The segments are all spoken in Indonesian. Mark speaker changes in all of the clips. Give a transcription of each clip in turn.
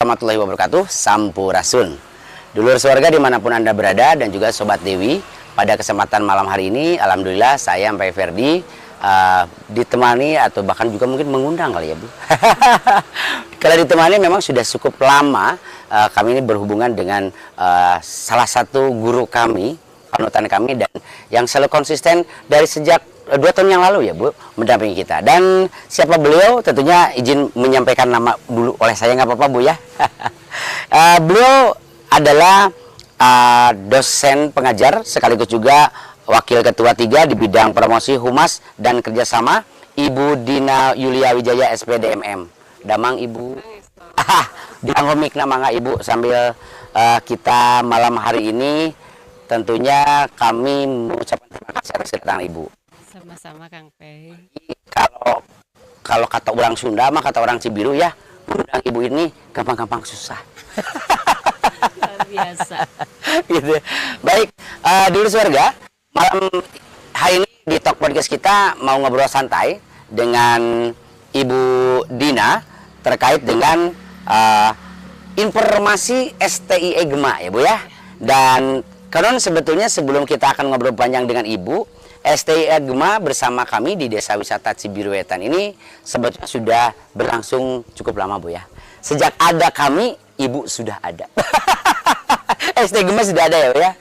Speaker 1: warahmatullahi wabarakatuh. Sampurasun. Dulur sewarga dimanapun Anda berada dan juga Sobat Dewi, pada kesempatan malam hari ini alhamdulillah saya Mpe Ferdi ditemani atau bahkan juga mungkin mengundang kali ya Bu. Kalau ditemani memang sudah cukup lama kami ini berhubungan dengan salah satu guru kami, panutan kami, dan yang selalu konsisten dari sejak 2 tahun yang lalu ya Bu, mendampingi kita. Dan siapa beliau? Tentunya izin menyampaikan nama dulu oleh saya, nggak apa-apa Bu ya. Beliau adalah dosen pengajar sekaligus juga wakil ketua 3 di bidang promosi humas dan kerjasama, Ibu Dina Yulia Wijaya SPDMM. Damang Ibu. Dianggomik nama nggak Ibu sambil kita malam hari ini tentunya kami mengucapkan terima kasih atas kedatangan Ibu.
Speaker 2: Sama-sama Kang Pe.
Speaker 1: Kalau kata orang Sunda mah kata orang Cibiru ya, undang Ibu ini gampang-gampang susah.
Speaker 2: Luar biasa.
Speaker 1: Gitu. Baik, dulur sewarga, malam hari ini di Talk Podcast kita mau ngobrol santai dengan Ibu Dina terkait dengan informasi STI Gema ya Bu ya. Dan karena sebetulnya sebelum kita akan ngobrol panjang dengan Ibu, STI Gema bersama kami di Desa Wisata Cibiru Wetan ini sebetulnya sudah berlangsung cukup lama Bu ya. Sejak ada kami, Ibu sudah ada. STI Gema sudah ada ya Bu ya.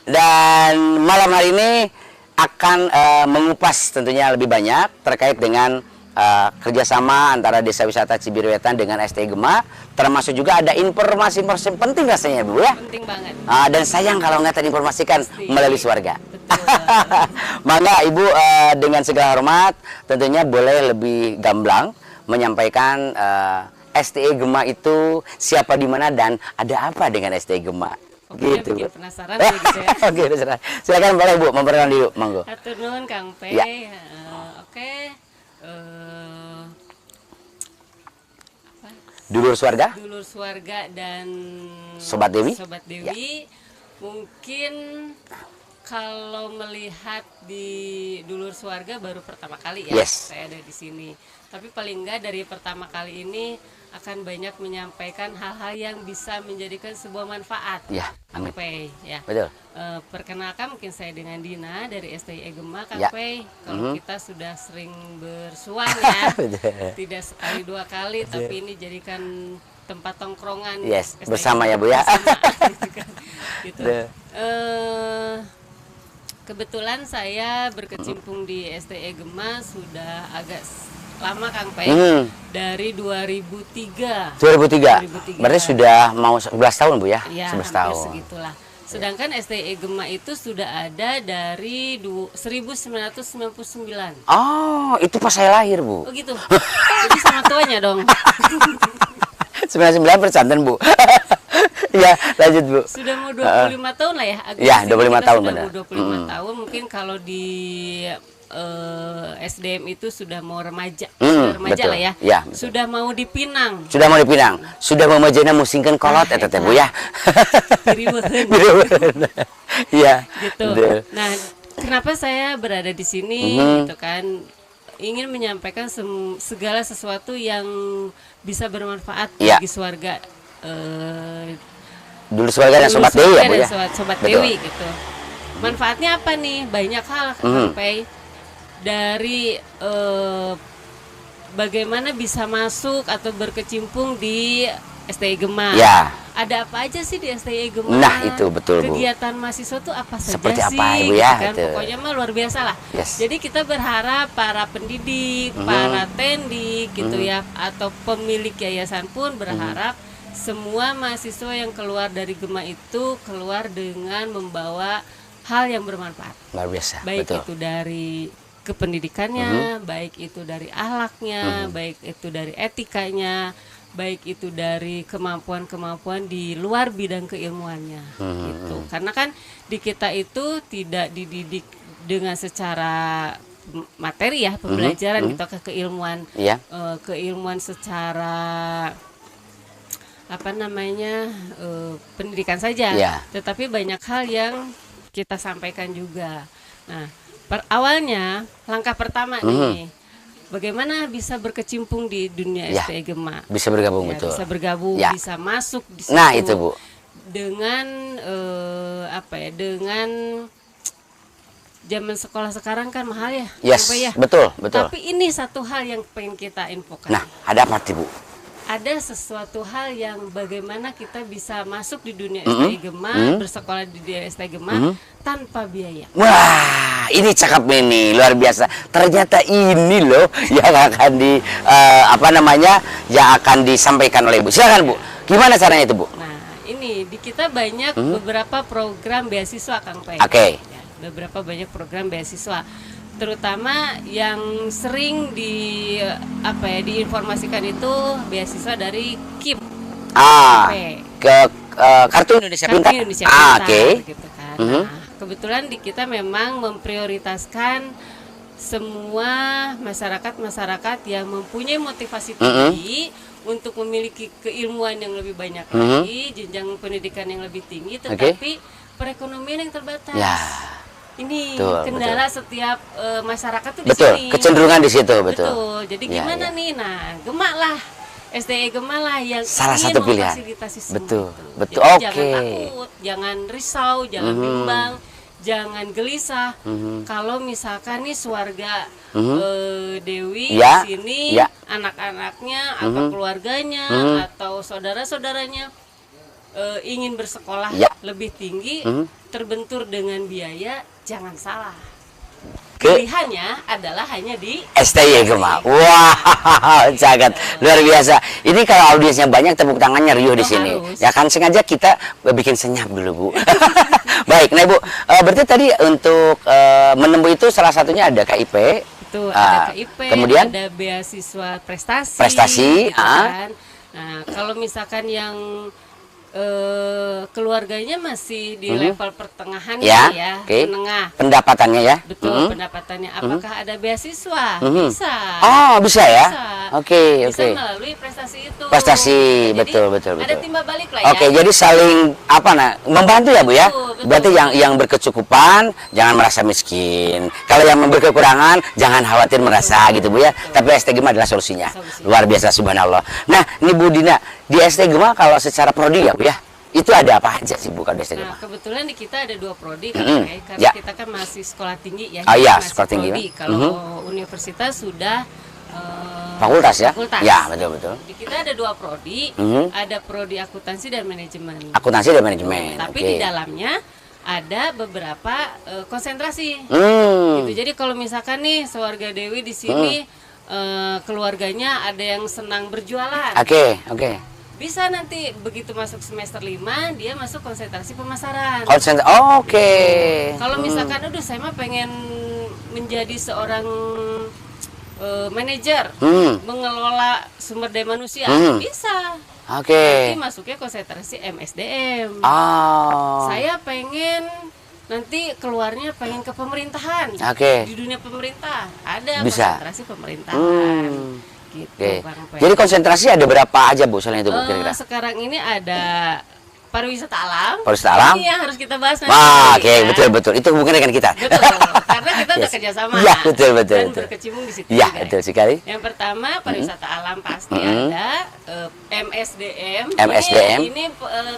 Speaker 1: Dan malam hari ini akan mengupas tentunya lebih banyak terkait dengan kerjasama antara Desa Wisata Cibiru Wetan dengan STI Gema, termasuk juga ada informasi-informasi penting rasanya Bu ya.
Speaker 2: Penting banget.
Speaker 1: Dan sayang kalau nggak terinformasikan melalui warga. Maka Ibu dengan segala hormat tentunya boleh lebih gamblang menyampaikan STI Gema itu siapa, di mana, dan ada apa dengan STI Gema.
Speaker 2: Oke,
Speaker 1: Gitu.
Speaker 2: bikin penasaran ya gitu ya.
Speaker 1: Oke, silakan boleh Bu memperkenalkan dulu, monggo.
Speaker 2: Hatur nuhun Kang Pe.
Speaker 1: Ya.
Speaker 2: Oke.
Speaker 1: Dulur sewarga,
Speaker 2: Dulur sewarga dan
Speaker 1: Sobat Dewi.
Speaker 2: Sobat Dewi. Mungkin kalau melihat di Dulur Sewarga baru pertama kali ya saya ada di sini. Tapi paling enggak dari pertama kali ini akan banyak menyampaikan hal-hal yang bisa menjadikan sebuah manfaat.
Speaker 1: Ya, amin.
Speaker 2: Kang Pe, ya.
Speaker 1: Betul.
Speaker 2: Perkenalkan mungkin saya dengan Dina dari STI Gema, Kang
Speaker 1: Ya.
Speaker 2: Pe. Kalau kita sudah sering bersuang ya, tidak sekali 2 kali, tapi ini jadikan tempat tongkrongan. STI
Speaker 1: bersama
Speaker 2: Gema,
Speaker 1: ya Bu ya.
Speaker 2: Gitu. Kebetulan saya berkecimpung di STI Gema sudah agak lama Kang Pe, dari 2003.
Speaker 1: 2003. Berarti sudah mau 11 tahun Bu ya?
Speaker 2: Ya,
Speaker 1: 11 tahun.
Speaker 2: Segitulah. Sedangkan STI Gema itu sudah ada dari 1999.
Speaker 1: Oh, itu pas saya lahir Bu.
Speaker 2: Oh gitu. Jadi sama tuanya dong.
Speaker 1: 99 pesantren Bu. Ya, lanjut Bu.
Speaker 2: Sudah mau 25 tahun lah ya.
Speaker 1: Ya, 25 tahun benar.
Speaker 2: 25 tahun mungkin kalau di SDM itu sudah mau remaja. Remaja
Speaker 1: betul.
Speaker 2: lah ya.
Speaker 1: Ya,
Speaker 2: sudah mau dipinang.
Speaker 1: Sudah mau dipinang. Sudah mau majana musingkeun kolot eta teh Bu ya. Iya.
Speaker 2: Gitu. Nah, kenapa saya berada di sini gitu kan? Ingin menyampaikan segala sesuatu yang bisa bermanfaat bagi keluarga Dulur sewarga dan Sobat Dewi ya Bu ya. Sobat Dewi gitu. Manfaatnya apa nih? Banyak hal sampai dari bagaimana bisa masuk atau berkecimpung di STI Gema. Ya. Ada apa aja sih di STI Gema?
Speaker 1: Nah, itu betul Bu.
Speaker 2: Kegiatan mahasiswa tuh apa saja
Speaker 1: seperti
Speaker 2: sih?
Speaker 1: Apa Ibu ya?
Speaker 2: Gitu kan? Pokoknya mah luar biasa lah. Jadi kita berharap para pendidik, para tendik gitu ya, atau pemilik yayasan pun berharap semua mahasiswa yang keluar dari Gema itu keluar dengan membawa hal yang bermanfaat.
Speaker 1: Luar biasa.
Speaker 2: Baik
Speaker 1: betul.
Speaker 2: itu dari kependidikannya, baik itu dari akhlaknya, baik itu dari etikanya, baik itu dari kemampuan-kemampuan di luar bidang keilmuannya. Gitu. Karena kan di kita itu tidak dididik dengan secara materi ya, pembelajaran gitu, keilmuan, keilmuan secara apa namanya pendidikan saja, tetapi banyak hal yang kita sampaikan juga. Nah, awalnya langkah pertama nih bagaimana bisa berkecimpung di dunia
Speaker 1: Ya,
Speaker 2: STI Gema.
Speaker 1: bisa bergabung,
Speaker 2: Ya,
Speaker 1: betul.
Speaker 2: bisa bergabung,
Speaker 1: Ya.
Speaker 2: bisa masuk di situ.
Speaker 1: Nah, itu Bu.
Speaker 2: Dengan apa ya? Dengan zaman sekolah sekarang kan mahal ya,
Speaker 1: Yes,
Speaker 2: Pak ya.
Speaker 1: betul, betul.
Speaker 2: Tapi ini satu hal yang pengen kita infokan.
Speaker 1: Nah, ada apa Bu?
Speaker 2: Ada sesuatu hal yang bagaimana kita bisa masuk di dunia STI Gema, bersekolah di dunia STI Gema tanpa biaya.
Speaker 1: Wah, ini cakep ini, luar biasa. Ternyata ini loh yang akan yang akan disampaikan oleh Bu. Silakan Bu. Gimana caranya itu Bu?
Speaker 2: Nah, ini di kita banyak beberapa program beasiswa Kang Peng.
Speaker 1: Oke.
Speaker 2: Ya, beberapa banyak program beasiswa. Terutama yang sering diinformasikan itu beasiswa dari KIP.
Speaker 1: Ke Kartu Indonesia
Speaker 2: Kartu
Speaker 1: Pintar.
Speaker 2: Indonesia Pintar,
Speaker 1: Oke.
Speaker 2: gitu kan. Nah, kebetulan di kita memang memprioritaskan semua masyarakat yang mempunyai motivasi tinggi untuk memiliki keilmuan yang lebih banyak lagi, jenjang pendidikan yang lebih tinggi, tetapi perekonomian yang terbatas.
Speaker 1: Ya.
Speaker 2: Ini
Speaker 1: Betul,
Speaker 2: kendala setiap masyarakat tuh di
Speaker 1: Betul,
Speaker 2: sini.
Speaker 1: kecenderungan di situ, betul.
Speaker 2: Jadi
Speaker 1: Ya,
Speaker 2: gimana
Speaker 1: ya.
Speaker 2: nih? Nah, Gema lah. STI Gema lah yang
Speaker 1: Salah
Speaker 2: ingin
Speaker 1: satu pilihan.
Speaker 2: memfasilitasi semua
Speaker 1: Betul,
Speaker 2: itu.
Speaker 1: betul.
Speaker 2: Jadi
Speaker 1: Oke.
Speaker 2: jangan takut, jangan risau, jangan bimbang, jangan gelisah. Kalau misalkan nih keluarga Dewi
Speaker 1: Ya,
Speaker 2: di sini,
Speaker 1: ya.
Speaker 2: anak-anaknya atau keluarganya atau saudara-saudaranya ingin bersekolah
Speaker 1: Ya.
Speaker 2: lebih tinggi, terbentur dengan biaya, jangan salah.
Speaker 1: Ke
Speaker 2: Pilihannya adalah hanya di
Speaker 1: STI Gema. Wah, sangat luar biasa. Ini kalau audiensnya banyak, tepuk tangannya riuh di sini.
Speaker 2: harus.
Speaker 1: Ya kan sengaja kita bikin senyap dulu, Bu. Baik, nah Ibu, berarti tadi untuk menemui itu salah satunya ada KIP.
Speaker 2: itu ada KIP,
Speaker 1: kemudian
Speaker 2: ada beasiswa prestasi,
Speaker 1: Prestasi,
Speaker 2: gitu kan. Nah, kalau misalkan yang keluarganya masih di level pertengahan
Speaker 1: ya,
Speaker 2: ya,
Speaker 1: oke.
Speaker 2: menengah.
Speaker 1: Pendapatannya ya.
Speaker 2: Betul, pendapatannya. Apakah ada beasiswa? Bisa.
Speaker 1: Oh, bisa ya.
Speaker 2: Bisa.
Speaker 1: Oke,
Speaker 2: Bisa
Speaker 1: oke.
Speaker 2: melalui prestasi itu.
Speaker 1: Prestasi,
Speaker 2: Jadi,
Speaker 1: betul, betul,
Speaker 2: Ada
Speaker 1: betul.
Speaker 2: timbal balik lah
Speaker 1: Oke,
Speaker 2: ya.
Speaker 1: jadi saling membantu ya Bu ya.
Speaker 2: Betul, betul.
Speaker 1: Berarti yang berkecukupan jangan merasa miskin. Kalau yang berkekurangan jangan khawatir merasa gitu Bu ya. Tapi ST Gema adalah solusinya.
Speaker 2: Solusinya.
Speaker 1: Luar biasa subhanallah. Nah, ini Bu Dina, di ST Gema kalau secara prodi ya Bu ya. Itu ada apa aja sih Bu kalau di ST Gema?
Speaker 2: Nah, kebetulan di kita ada 2 prodi kan, Kay? Karena
Speaker 1: Ya.
Speaker 2: kita kan masih sekolah tinggi ya.
Speaker 1: Ah, iya,
Speaker 2: masih
Speaker 1: sekolah tinggi,
Speaker 2: prodi.
Speaker 1: ya.
Speaker 2: Kalau universitas sudah
Speaker 1: Fakultas ya?
Speaker 2: fakultas.
Speaker 1: Ya, betul.
Speaker 2: Di kita ada 2 prodi, ada prodi akuntansi dan manajemen.
Speaker 1: Akuntansi dan manajemen.
Speaker 2: Tapi
Speaker 1: Oke.
Speaker 2: di dalamnya ada beberapa konsentrasi.
Speaker 1: Hmm.
Speaker 2: Gitu. Jadi kalau misalkan nih sewarga Dewi di sini keluarganya ada yang senang berjualan.
Speaker 1: Oke.
Speaker 2: Bisa nanti begitu masuk semester 5 dia masuk konsentrasi pemasaran.
Speaker 1: Oke.
Speaker 2: Kalau misalkan aduh saya mah pengen menjadi seorang manajer, mengelola sumber daya manusia, bisa.
Speaker 1: Oke.
Speaker 2: Nanti masuknya konsentrasi MSDM.
Speaker 1: Oh.
Speaker 2: Saya pengen nanti keluarnya pengen ke pemerintahan.
Speaker 1: Oke.
Speaker 2: Di dunia pemerintah ada
Speaker 1: Bisa.
Speaker 2: konsentrasi pemerintahan. Gitu,
Speaker 1: Oke.
Speaker 2: Bang Pen.
Speaker 1: Jadi konsentrasi ada berapa aja Bu selain itu Bu kira-kira?
Speaker 2: Sekarang ini ada pariwisata alam.
Speaker 1: Pariwisata alam?
Speaker 2: Ini yang harus kita bahas nanti.
Speaker 1: Wah, oke,
Speaker 2: ya.
Speaker 1: betul. Itu hubungannya dengan kita.
Speaker 2: Betul, karena kita udah
Speaker 1: Yes.
Speaker 2: kerjasama.
Speaker 1: Iya, betul.
Speaker 2: Dan berkecimpung di situ.
Speaker 1: Iya,
Speaker 2: juga.
Speaker 1: betul sekali.
Speaker 2: Yang pertama pariwisata alam pasti ada MSDM.
Speaker 1: MSDM.
Speaker 2: Ini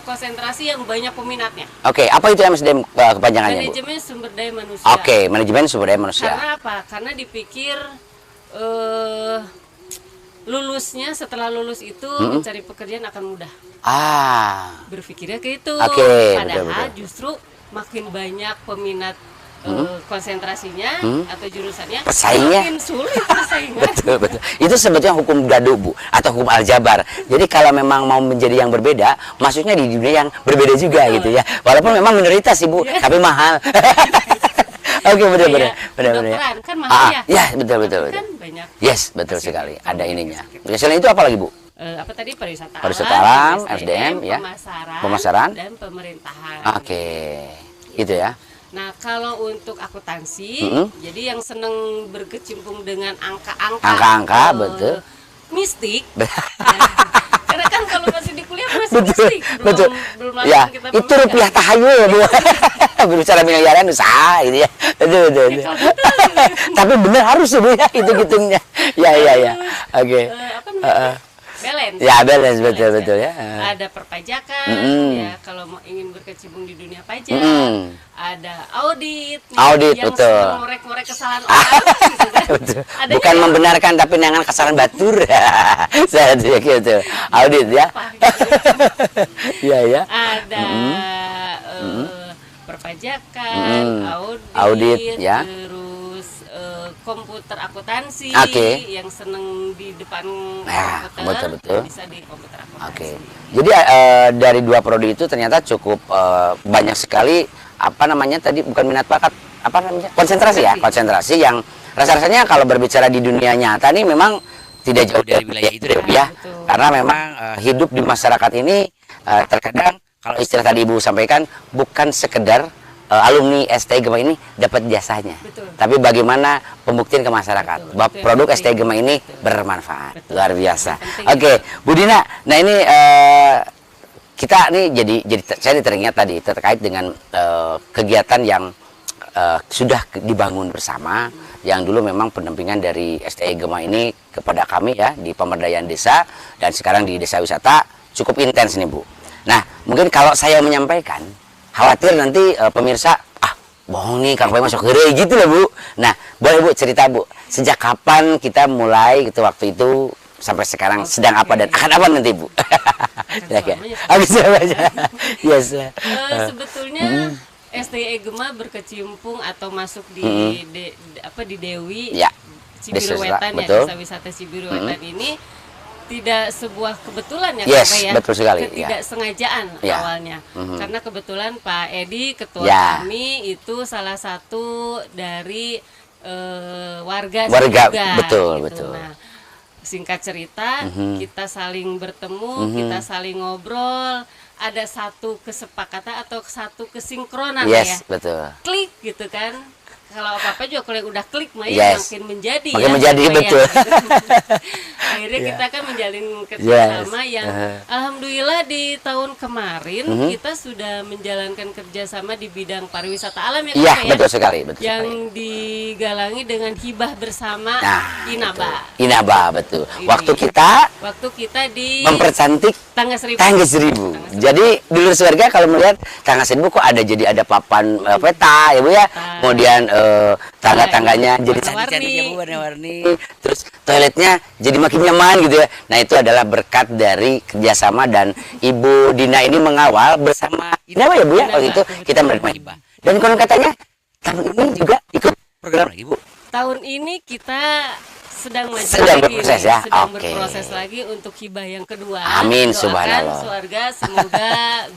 Speaker 2: konsentrasi yang banyak peminatnya.
Speaker 1: Oke, apa itu MSDM kepanjangannya Bu?
Speaker 2: Manajemen sumber daya manusia.
Speaker 1: Oke, manajemen sumber daya manusia.
Speaker 2: Karena apa? Karena dipikir lulusnya setelah lulus itu mencari pekerjaan akan mudah. Berpikirnya ke itu.
Speaker 1: Oke,
Speaker 2: Padahal
Speaker 1: betul.
Speaker 2: justru makin banyak peminat konsentrasinya atau jurusannya
Speaker 1: Pesaingnya.
Speaker 2: makin sulit persaingan.
Speaker 1: Betul. Itu sebetulnya hukum dadu Bu atau hukum aljabar. Jadi kalau memang mau menjadi yang berbeda, maksudnya di dunia yang berbeda juga gitu ya. Walaupun memang minoritas sih Bu, tapi mahal. Oke, benar.
Speaker 2: Kedokteran kan mahal ya.
Speaker 1: Ya, betul.
Speaker 2: Kan banyak.
Speaker 1: Yes, betul sekali. Ada ininya. Oke, selain itu apa lagi Bu?
Speaker 2: Apa tadi pariwisata
Speaker 1: Alam,
Speaker 2: MSDM,
Speaker 1: SDM, ya.
Speaker 2: pemasaran dan pemerintahan.
Speaker 1: Oke, gitu ya.
Speaker 2: Nah, kalau untuk akuntansi, jadi yang seneng berkecimpung dengan angka-angka,
Speaker 1: Angka-angka, betul.
Speaker 2: mistik. Karena kan kalau masih di kuliah masih betul,
Speaker 1: betul.
Speaker 2: belum
Speaker 1: Ya,
Speaker 2: langsung kita
Speaker 1: itu
Speaker 2: pemegang.
Speaker 1: rupiah tahayul ya, Bu. Berbicara miliaran usaha gitu ya. Betul, betul.
Speaker 2: Ya,
Speaker 1: betul.
Speaker 2: kalau betul,
Speaker 1: Tapi benar harus ya, Bu ya, hitungnya. Ya, ya, ya. Oke.
Speaker 2: apa namanya? Balance.
Speaker 1: Ya, balance betul,
Speaker 2: Balance,
Speaker 1: betul ya.
Speaker 2: Ada perpajakan, ya kalau mau ingin berkecimpung di dunia pajak, ada audit, nih,
Speaker 1: Audit,
Speaker 2: yang
Speaker 1: betul.
Speaker 2: suka ngorek-ngorek kesalahan orang, gitu kan.
Speaker 1: Betul.
Speaker 2: Ada
Speaker 1: Bukan
Speaker 2: juga
Speaker 1: membenarkan tapi nangan kesalahan batur. Saya gitu. Audit ya.
Speaker 2: apa, gitu.
Speaker 1: Iya ya.
Speaker 2: Ada perpajakan,
Speaker 1: Audit, ya.
Speaker 2: terus komputer akuntansi
Speaker 1: Oke.
Speaker 2: yang seneng di depan
Speaker 1: Nah,
Speaker 2: komputer,
Speaker 1: betul.
Speaker 2: bisa di komputer akuntansi.
Speaker 1: Oke. Jadi dari dua prodi itu ternyata cukup banyak sekali apa namanya tadi bukan minat bakat apa namanya konsentrasi ya konsentrasi yang rasa-rasanya kalau berbicara di dunia nyata nih memang tidak jauh dari wilayah itu deh Bu, ya.
Speaker 2: Betul.
Speaker 1: Karena memang hidup di masyarakat ini terkadang kalau istilah tadi Ibu sampaikan bukan sekedar alumni STI Gema ini dapat jasanya,
Speaker 2: Betul.
Speaker 1: tapi bagaimana pembuktian ke masyarakat
Speaker 2: Betul,
Speaker 1: bahwa
Speaker 2: itu yang
Speaker 1: produk
Speaker 2: penting.
Speaker 1: STI Gema ini
Speaker 2: Betul.
Speaker 1: bermanfaat.
Speaker 2: Betul.
Speaker 1: Luar biasa.
Speaker 2: Penting.
Speaker 1: Oke, Bu Dina. Nah ini kita nih jadi saya teringat tadi terkait dengan kegiatan yang sudah dibangun bersama, yang dulu memang pendampingan dari STI Gema ini kepada kami ya di pemberdayaan desa dan sekarang di desa wisata cukup intens nih Bu. Nah mungkin kalau saya menyampaikan khawatir nanti pemirsa bohong nih Kang Pai masuk gerai gitu lah Bu. Nah boleh Bu cerita Bu sejak kapan kita mulai gitu waktu itu sampai sekarang sedang apa dan akan apa nanti Bu?
Speaker 2: selamanya.
Speaker 1: Yes.
Speaker 2: Sebetulnya STI Gema berkecimpung atau masuk di di Dewi
Speaker 1: Ya.
Speaker 2: Cibiruwetan ya,
Speaker 1: betul.
Speaker 2: desa wisata Cibiruwetan ini tidak sebuah kebetulan ya
Speaker 1: Yes,
Speaker 2: Kak ya,
Speaker 1: betul sekali, ya.
Speaker 2: ketidaksengajaan
Speaker 1: Ya.
Speaker 2: awalnya, karena kebetulan Pak Edi ketua
Speaker 1: Ya.
Speaker 2: kami itu salah satu dari warga
Speaker 1: Warga,
Speaker 2: juga,
Speaker 1: betul,
Speaker 2: gitu.
Speaker 1: betul.
Speaker 2: Nah, singkat cerita kita saling bertemu, kita saling ngobrol, ada satu kesepakatan atau satu kesinkronan ya,
Speaker 1: Yes, betul.
Speaker 2: klik gitu kan. Kalau apa-apa juga kalau yang udah klik mah
Speaker 1: Yes.
Speaker 2: makin menjadi
Speaker 1: Makin
Speaker 2: ya,
Speaker 1: menjadi,
Speaker 2: Pak, ya.
Speaker 1: betul.
Speaker 2: Akhirnya kita kan menjalin
Speaker 1: Yes.
Speaker 2: kerjasama yang alhamdulillah di tahun kemarin kita sudah menjalankan kerjasama di bidang pariwisata alam ya
Speaker 1: Iya,
Speaker 2: Kak, ya.
Speaker 1: betul sekali, betul
Speaker 2: Yang
Speaker 1: sekali.
Speaker 2: digalangi dengan hibah bersama
Speaker 1: Nah,
Speaker 2: Inaba.
Speaker 1: betul. Inaba, betul.
Speaker 2: Ini.
Speaker 1: Waktu kita
Speaker 2: Waktu kita di
Speaker 1: mempercantik
Speaker 2: Tangga Seribu.
Speaker 1: Tangga Seribu. Jadi dulur sewarga kalau melihat Tangga Seribu kok ada jadi ada papan peta ya Bu ya. Kemudian tangga-tangganya jadi
Speaker 2: warna-warni.
Speaker 1: cantik-cantik ya Bu, warna-warni. Terus toiletnya jadi makin nyaman gitu ya. Nah itu adalah berkat dari kerjasama dan Ibu Dina ini mengawal bersama Inaba ya Bu ya.
Speaker 2: Inaba,
Speaker 1: Waktu itu
Speaker 2: betul.
Speaker 1: kita menerima hibah. Dan konon katanya tahun ini juga ikut program lagi Bu.
Speaker 2: Tahun ini kita sedang maju
Speaker 1: Sedang
Speaker 2: lagi
Speaker 1: berproses
Speaker 2: nih,
Speaker 1: ya?
Speaker 2: sedang
Speaker 1: Oke.
Speaker 2: berproses lagi untuk hibah yang kedua.
Speaker 1: Amin,
Speaker 2: Doakan
Speaker 1: subhanallah.
Speaker 2: Keluarga semoga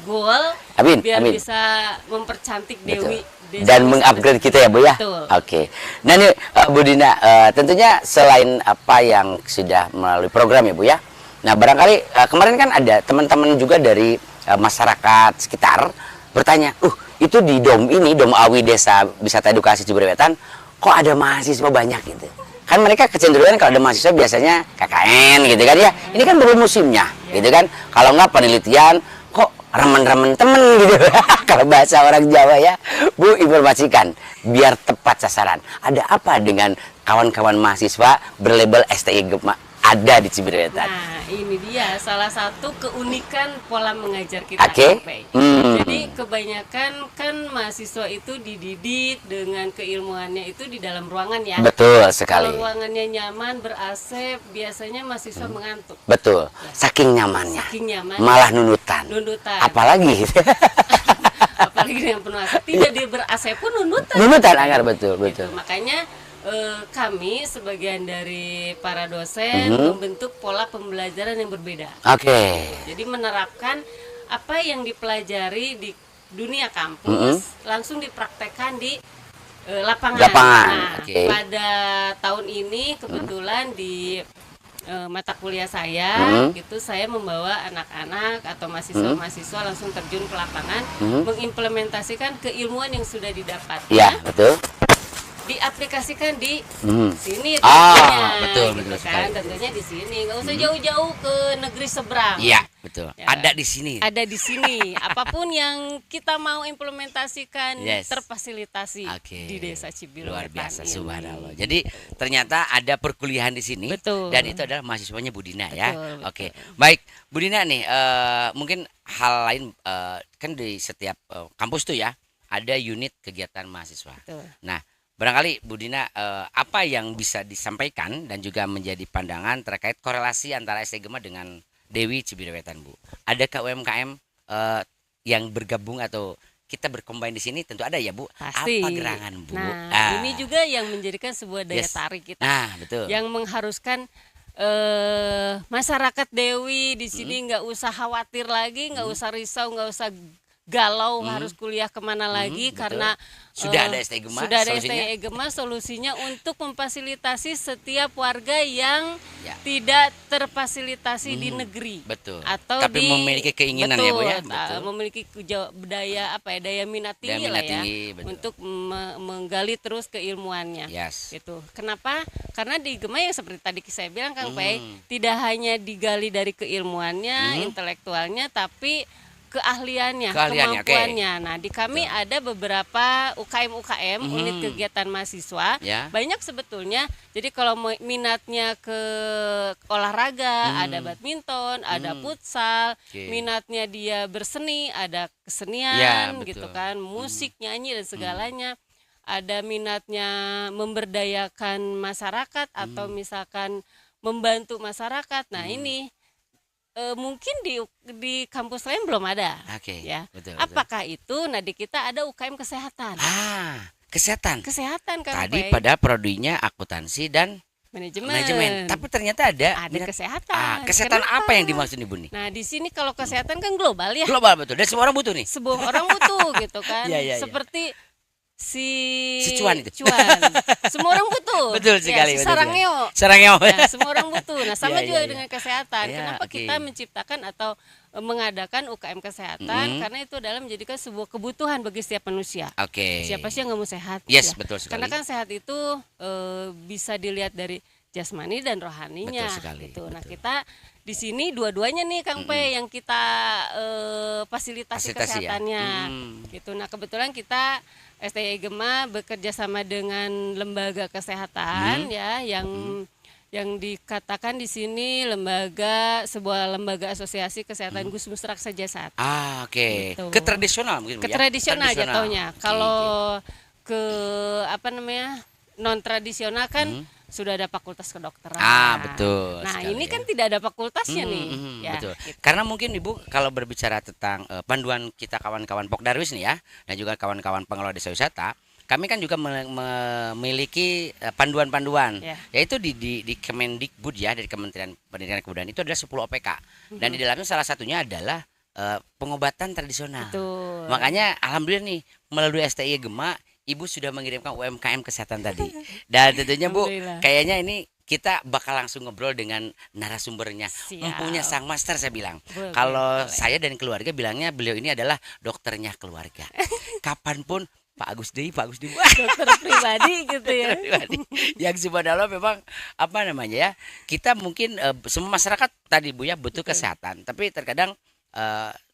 Speaker 2: goal
Speaker 1: Amin,
Speaker 2: biar
Speaker 1: amin.
Speaker 2: bisa mempercantik
Speaker 1: Betul.
Speaker 2: Dewi Desa
Speaker 1: Dan
Speaker 2: Wisata.
Speaker 1: mengupgrade kita ya Bu ya.
Speaker 2: Betul.
Speaker 1: Oke. Nah nih Bu Dina, tentunya selain apa yang sudah melalui program ya Bu ya. Nah barangkali kemarin kan ada teman-teman juga dari masyarakat sekitar bertanya, itu di Dom ini, Dom Awi Desa Wisata Edukasi Cibiruwetan, kok ada mahasiswa banyak gitu. Kan mereka kecenderungan kalau ada mahasiswa biasanya KKN gitu kan ya. Ini kan baru musimnya gitu kan. Kalau nggak penelitian kok remen-remen temen gitu. Kalau bahasa orang Jawa ya. Bu informasikan biar tepat sasaran. Ada apa dengan kawan-kawan mahasiswa berlabel STI Gema ada di Cibiruwetan?
Speaker 2: Nah, ini dia salah satu keunikan pola mengajar kita.
Speaker 1: Oke.
Speaker 2: Sampai.
Speaker 1: Hmm.
Speaker 2: Jadi kebanyakan kan mahasiswa itu dididik dengan keilmuannya itu di dalam ruangan ya.
Speaker 1: Betul sekali.
Speaker 2: Kalau ruangannya nyaman, ber-AC, biasanya mahasiswa mengantuk.
Speaker 1: Betul. Saking nyamannya.
Speaker 2: Saking nyaman.
Speaker 1: Malah nunutan.
Speaker 2: Nunutan.
Speaker 1: Apalagi
Speaker 2: Apalagi dengan penuh AC. Tidak di ber-AC pun nunutan.
Speaker 1: nunutan agar betul betul.
Speaker 2: Gitu. Makanya kami sebagian dari para dosen membentuk pola pembelajaran yang berbeda.
Speaker 1: Oke.
Speaker 2: Jadi menerapkan apa yang dipelajari di dunia kampus langsung dipraktekkan di lapangan. Nah,
Speaker 1: oke.
Speaker 2: pada tahun ini kebetulan di mata kuliah saya gitu saya membawa anak-anak atau mahasiswa-mahasiswa langsung terjun ke lapangan mengimplementasikan keilmuan yang sudah didapat.
Speaker 1: Iya, betul.
Speaker 2: Diaplikasikan di sini
Speaker 1: Ah,
Speaker 2: tentunya,
Speaker 1: betul,
Speaker 2: gitu
Speaker 1: betul
Speaker 2: kan,
Speaker 1: sekali.
Speaker 2: tentunya di sini nggak usah jauh-jauh ke negeri seberang.
Speaker 1: Iya. betul.
Speaker 2: Ya.
Speaker 1: Ada di sini.
Speaker 2: Ada di sini. Apapun yang kita mau implementasikan
Speaker 1: Yes.
Speaker 2: terfasilitasi
Speaker 1: Oke.
Speaker 2: di Desa Cibiru
Speaker 1: Luar
Speaker 2: Wetan
Speaker 1: biasa,
Speaker 2: ini.
Speaker 1: subhanallah. Jadi ternyata ada perkuliahan di sini.
Speaker 2: Betul.
Speaker 1: Dan itu adalah mahasiswanya Budina ya.
Speaker 2: Betul,
Speaker 1: Oke,
Speaker 2: betul.
Speaker 1: baik Budina nih. Mungkin hal lain kan di setiap kampus tuh ya ada unit kegiatan mahasiswa.
Speaker 2: Betul.
Speaker 1: Nah, barangkali Budina apa yang bisa disampaikan dan juga menjadi pandangan terkait korelasi antara SD Gema dengan Dewi Cibiru Wetan, Bu? Adakah UMKM yang bergabung atau kita berkombin di sini? Tentu ada ya, Bu.
Speaker 2: Pasti.
Speaker 1: Apa gerangan, Bu?
Speaker 2: Nah, ini juga yang menjadikan sebuah daya
Speaker 1: Yes.
Speaker 2: tarik kita.
Speaker 1: Nah, betul.
Speaker 2: Yang mengharuskan masyarakat Dewi di sini nggak usah khawatir lagi, nggak usah risau, nggak usah galau harus kuliah kemana lagi
Speaker 1: betul.
Speaker 2: karena
Speaker 1: Sudah ada ST Gema
Speaker 2: sudah ada
Speaker 1: solusinya?
Speaker 2: ST Gema solusinya untuk memfasilitasi setiap warga yang
Speaker 1: Ya.
Speaker 2: tidak terfasilitasi di negeri.
Speaker 1: Betul.
Speaker 2: Atau
Speaker 1: Tapi memiliki keinginan ya, Bu ya? Betul.
Speaker 2: Memiliki daya daya minat tinggi
Speaker 1: Daya minat
Speaker 2: lah ya
Speaker 1: tinggi, betul.
Speaker 2: untuk menggali terus keilmuannya.
Speaker 1: Yes.
Speaker 2: Gitu. Kenapa? Karena di Gema yang seperti tadi saya bilang Kang Pei, tidak hanya digali dari keilmuannya, intelektualnya, tapi keahliannya,
Speaker 1: Keahliannya,
Speaker 2: kemampuannya. Nah, di kami ada beberapa UKM unit kegiatan mahasiswa.
Speaker 1: Ya.
Speaker 2: Banyak sebetulnya. Jadi kalau minatnya ke olahraga, ada badminton, ada futsal,
Speaker 1: Oke.
Speaker 2: minatnya dia berseni, ada
Speaker 1: Ya,
Speaker 2: kesenian
Speaker 1: betul.
Speaker 2: gitu kan, musik, nyanyi dan segalanya. Ada minatnya memberdayakan masyarakat atau misalkan membantu masyarakat. Nah, ini mungkin di kampus lain belum ada.
Speaker 1: Oke,
Speaker 2: Ya.
Speaker 1: betul, betul.
Speaker 2: Apakah itu? Nah, di kita ada UKM kesehatan.
Speaker 1: Kesehatan.
Speaker 2: Kesehatan Kang
Speaker 1: Tadi
Speaker 2: Pei.
Speaker 1: pada prodinya akuntansi dan manajemen. Tapi ternyata ada
Speaker 2: ada kesehatan.
Speaker 1: Kesehatan
Speaker 2: Kenapa?
Speaker 1: apa yang dimaksud nih, Bu nih?
Speaker 2: Nah, di sini kalau kesehatan kan global ya.
Speaker 1: Global betul. Dan semua orang butuh nih.
Speaker 2: Sebuah orang butuh gitu kan.
Speaker 1: Iya, iya, iya.
Speaker 2: Seperti si
Speaker 1: Cuan itu.
Speaker 2: Semua orang butuh.
Speaker 1: Betul sekali,
Speaker 2: Si
Speaker 1: betul
Speaker 2: Sarangeo.
Speaker 1: Sarangeo.
Speaker 2: Ya, semua orang butuh. Nah, sama
Speaker 1: Iya,
Speaker 2: juga
Speaker 1: iya, iya.
Speaker 2: dengan kesehatan.
Speaker 1: Ya,
Speaker 2: Kenapa
Speaker 1: oke.
Speaker 2: kita menciptakan atau mengadakan UKM kesehatan? Karena itu adalah menjadikan sebuah kebutuhan bagi setiap manusia.
Speaker 1: Oke.
Speaker 2: Siapa sih yang nggak mau sehat?
Speaker 1: Yes,
Speaker 2: ya?
Speaker 1: betul sekali.
Speaker 2: Karena kan sehat itu bisa dilihat dari jasmani dan rohaninya.
Speaker 1: Betul sekali,
Speaker 2: Gitu. Nah,
Speaker 1: betul.
Speaker 2: kita di sini dua-duanya nih Kang Pe yang kita fasilitasi
Speaker 1: Fasilitasi ya.
Speaker 2: kesehatannya. Gitu. Nah, kebetulan kita STI Gema bekerja sama dengan lembaga kesehatan ya yang dikatakan di sini sebuah lembaga asosiasi kesehatan Gus Musrak Sajasat.
Speaker 1: Oke.
Speaker 2: Gitu.
Speaker 1: Ke tradisional mungkin, Bu, ya?
Speaker 2: Ketradisional jatuhnya.
Speaker 1: Oke,
Speaker 2: Kalau ke non tradisional kan sudah ada fakultas kedokteran.
Speaker 1: betul
Speaker 2: Nah,
Speaker 1: sekali
Speaker 2: ini
Speaker 1: ya.
Speaker 2: kan tidak ada fakultasnya nih. Ya,
Speaker 1: Betul.
Speaker 2: gitu.
Speaker 1: Karena mungkin Ibu kalau berbicara tentang panduan kita kawan-kawan Pokdarwis nih ya, dan juga kawan-kawan pengelola desa wisata, kami kan juga memiliki panduan-panduan,
Speaker 2: Ya.
Speaker 1: yaitu di Kemendikbud ya, dari Kementerian Pendidikan dan Kebudayaan itu adalah 10 OPK. Dan di dalamnya salah satunya adalah pengobatan tradisional.
Speaker 2: Betul.
Speaker 1: Makanya alhamdulillah nih melalui STI Gema Ibu sudah mengirimkan UMKM kesehatan tadi. Dan tentunya Bu,
Speaker 2: Alhamdulillah.
Speaker 1: kayaknya ini kita bakal langsung ngobrol dengan narasumbernya.
Speaker 2: Siap.
Speaker 1: Empunya sang master saya bilang.
Speaker 2: Boleh,
Speaker 1: Kalau
Speaker 2: boleh.
Speaker 1: saya dan keluarga bilangnya beliau ini adalah dokternya keluarga. Kapanpun Pak Agus Dewi.
Speaker 2: Dokter pribadi gitu ya.
Speaker 1: Pribadi. Yang subhanallah memang apa namanya ya, kita mungkin semua masyarakat tadi Bu ya butuh kesehatan, tapi terkadang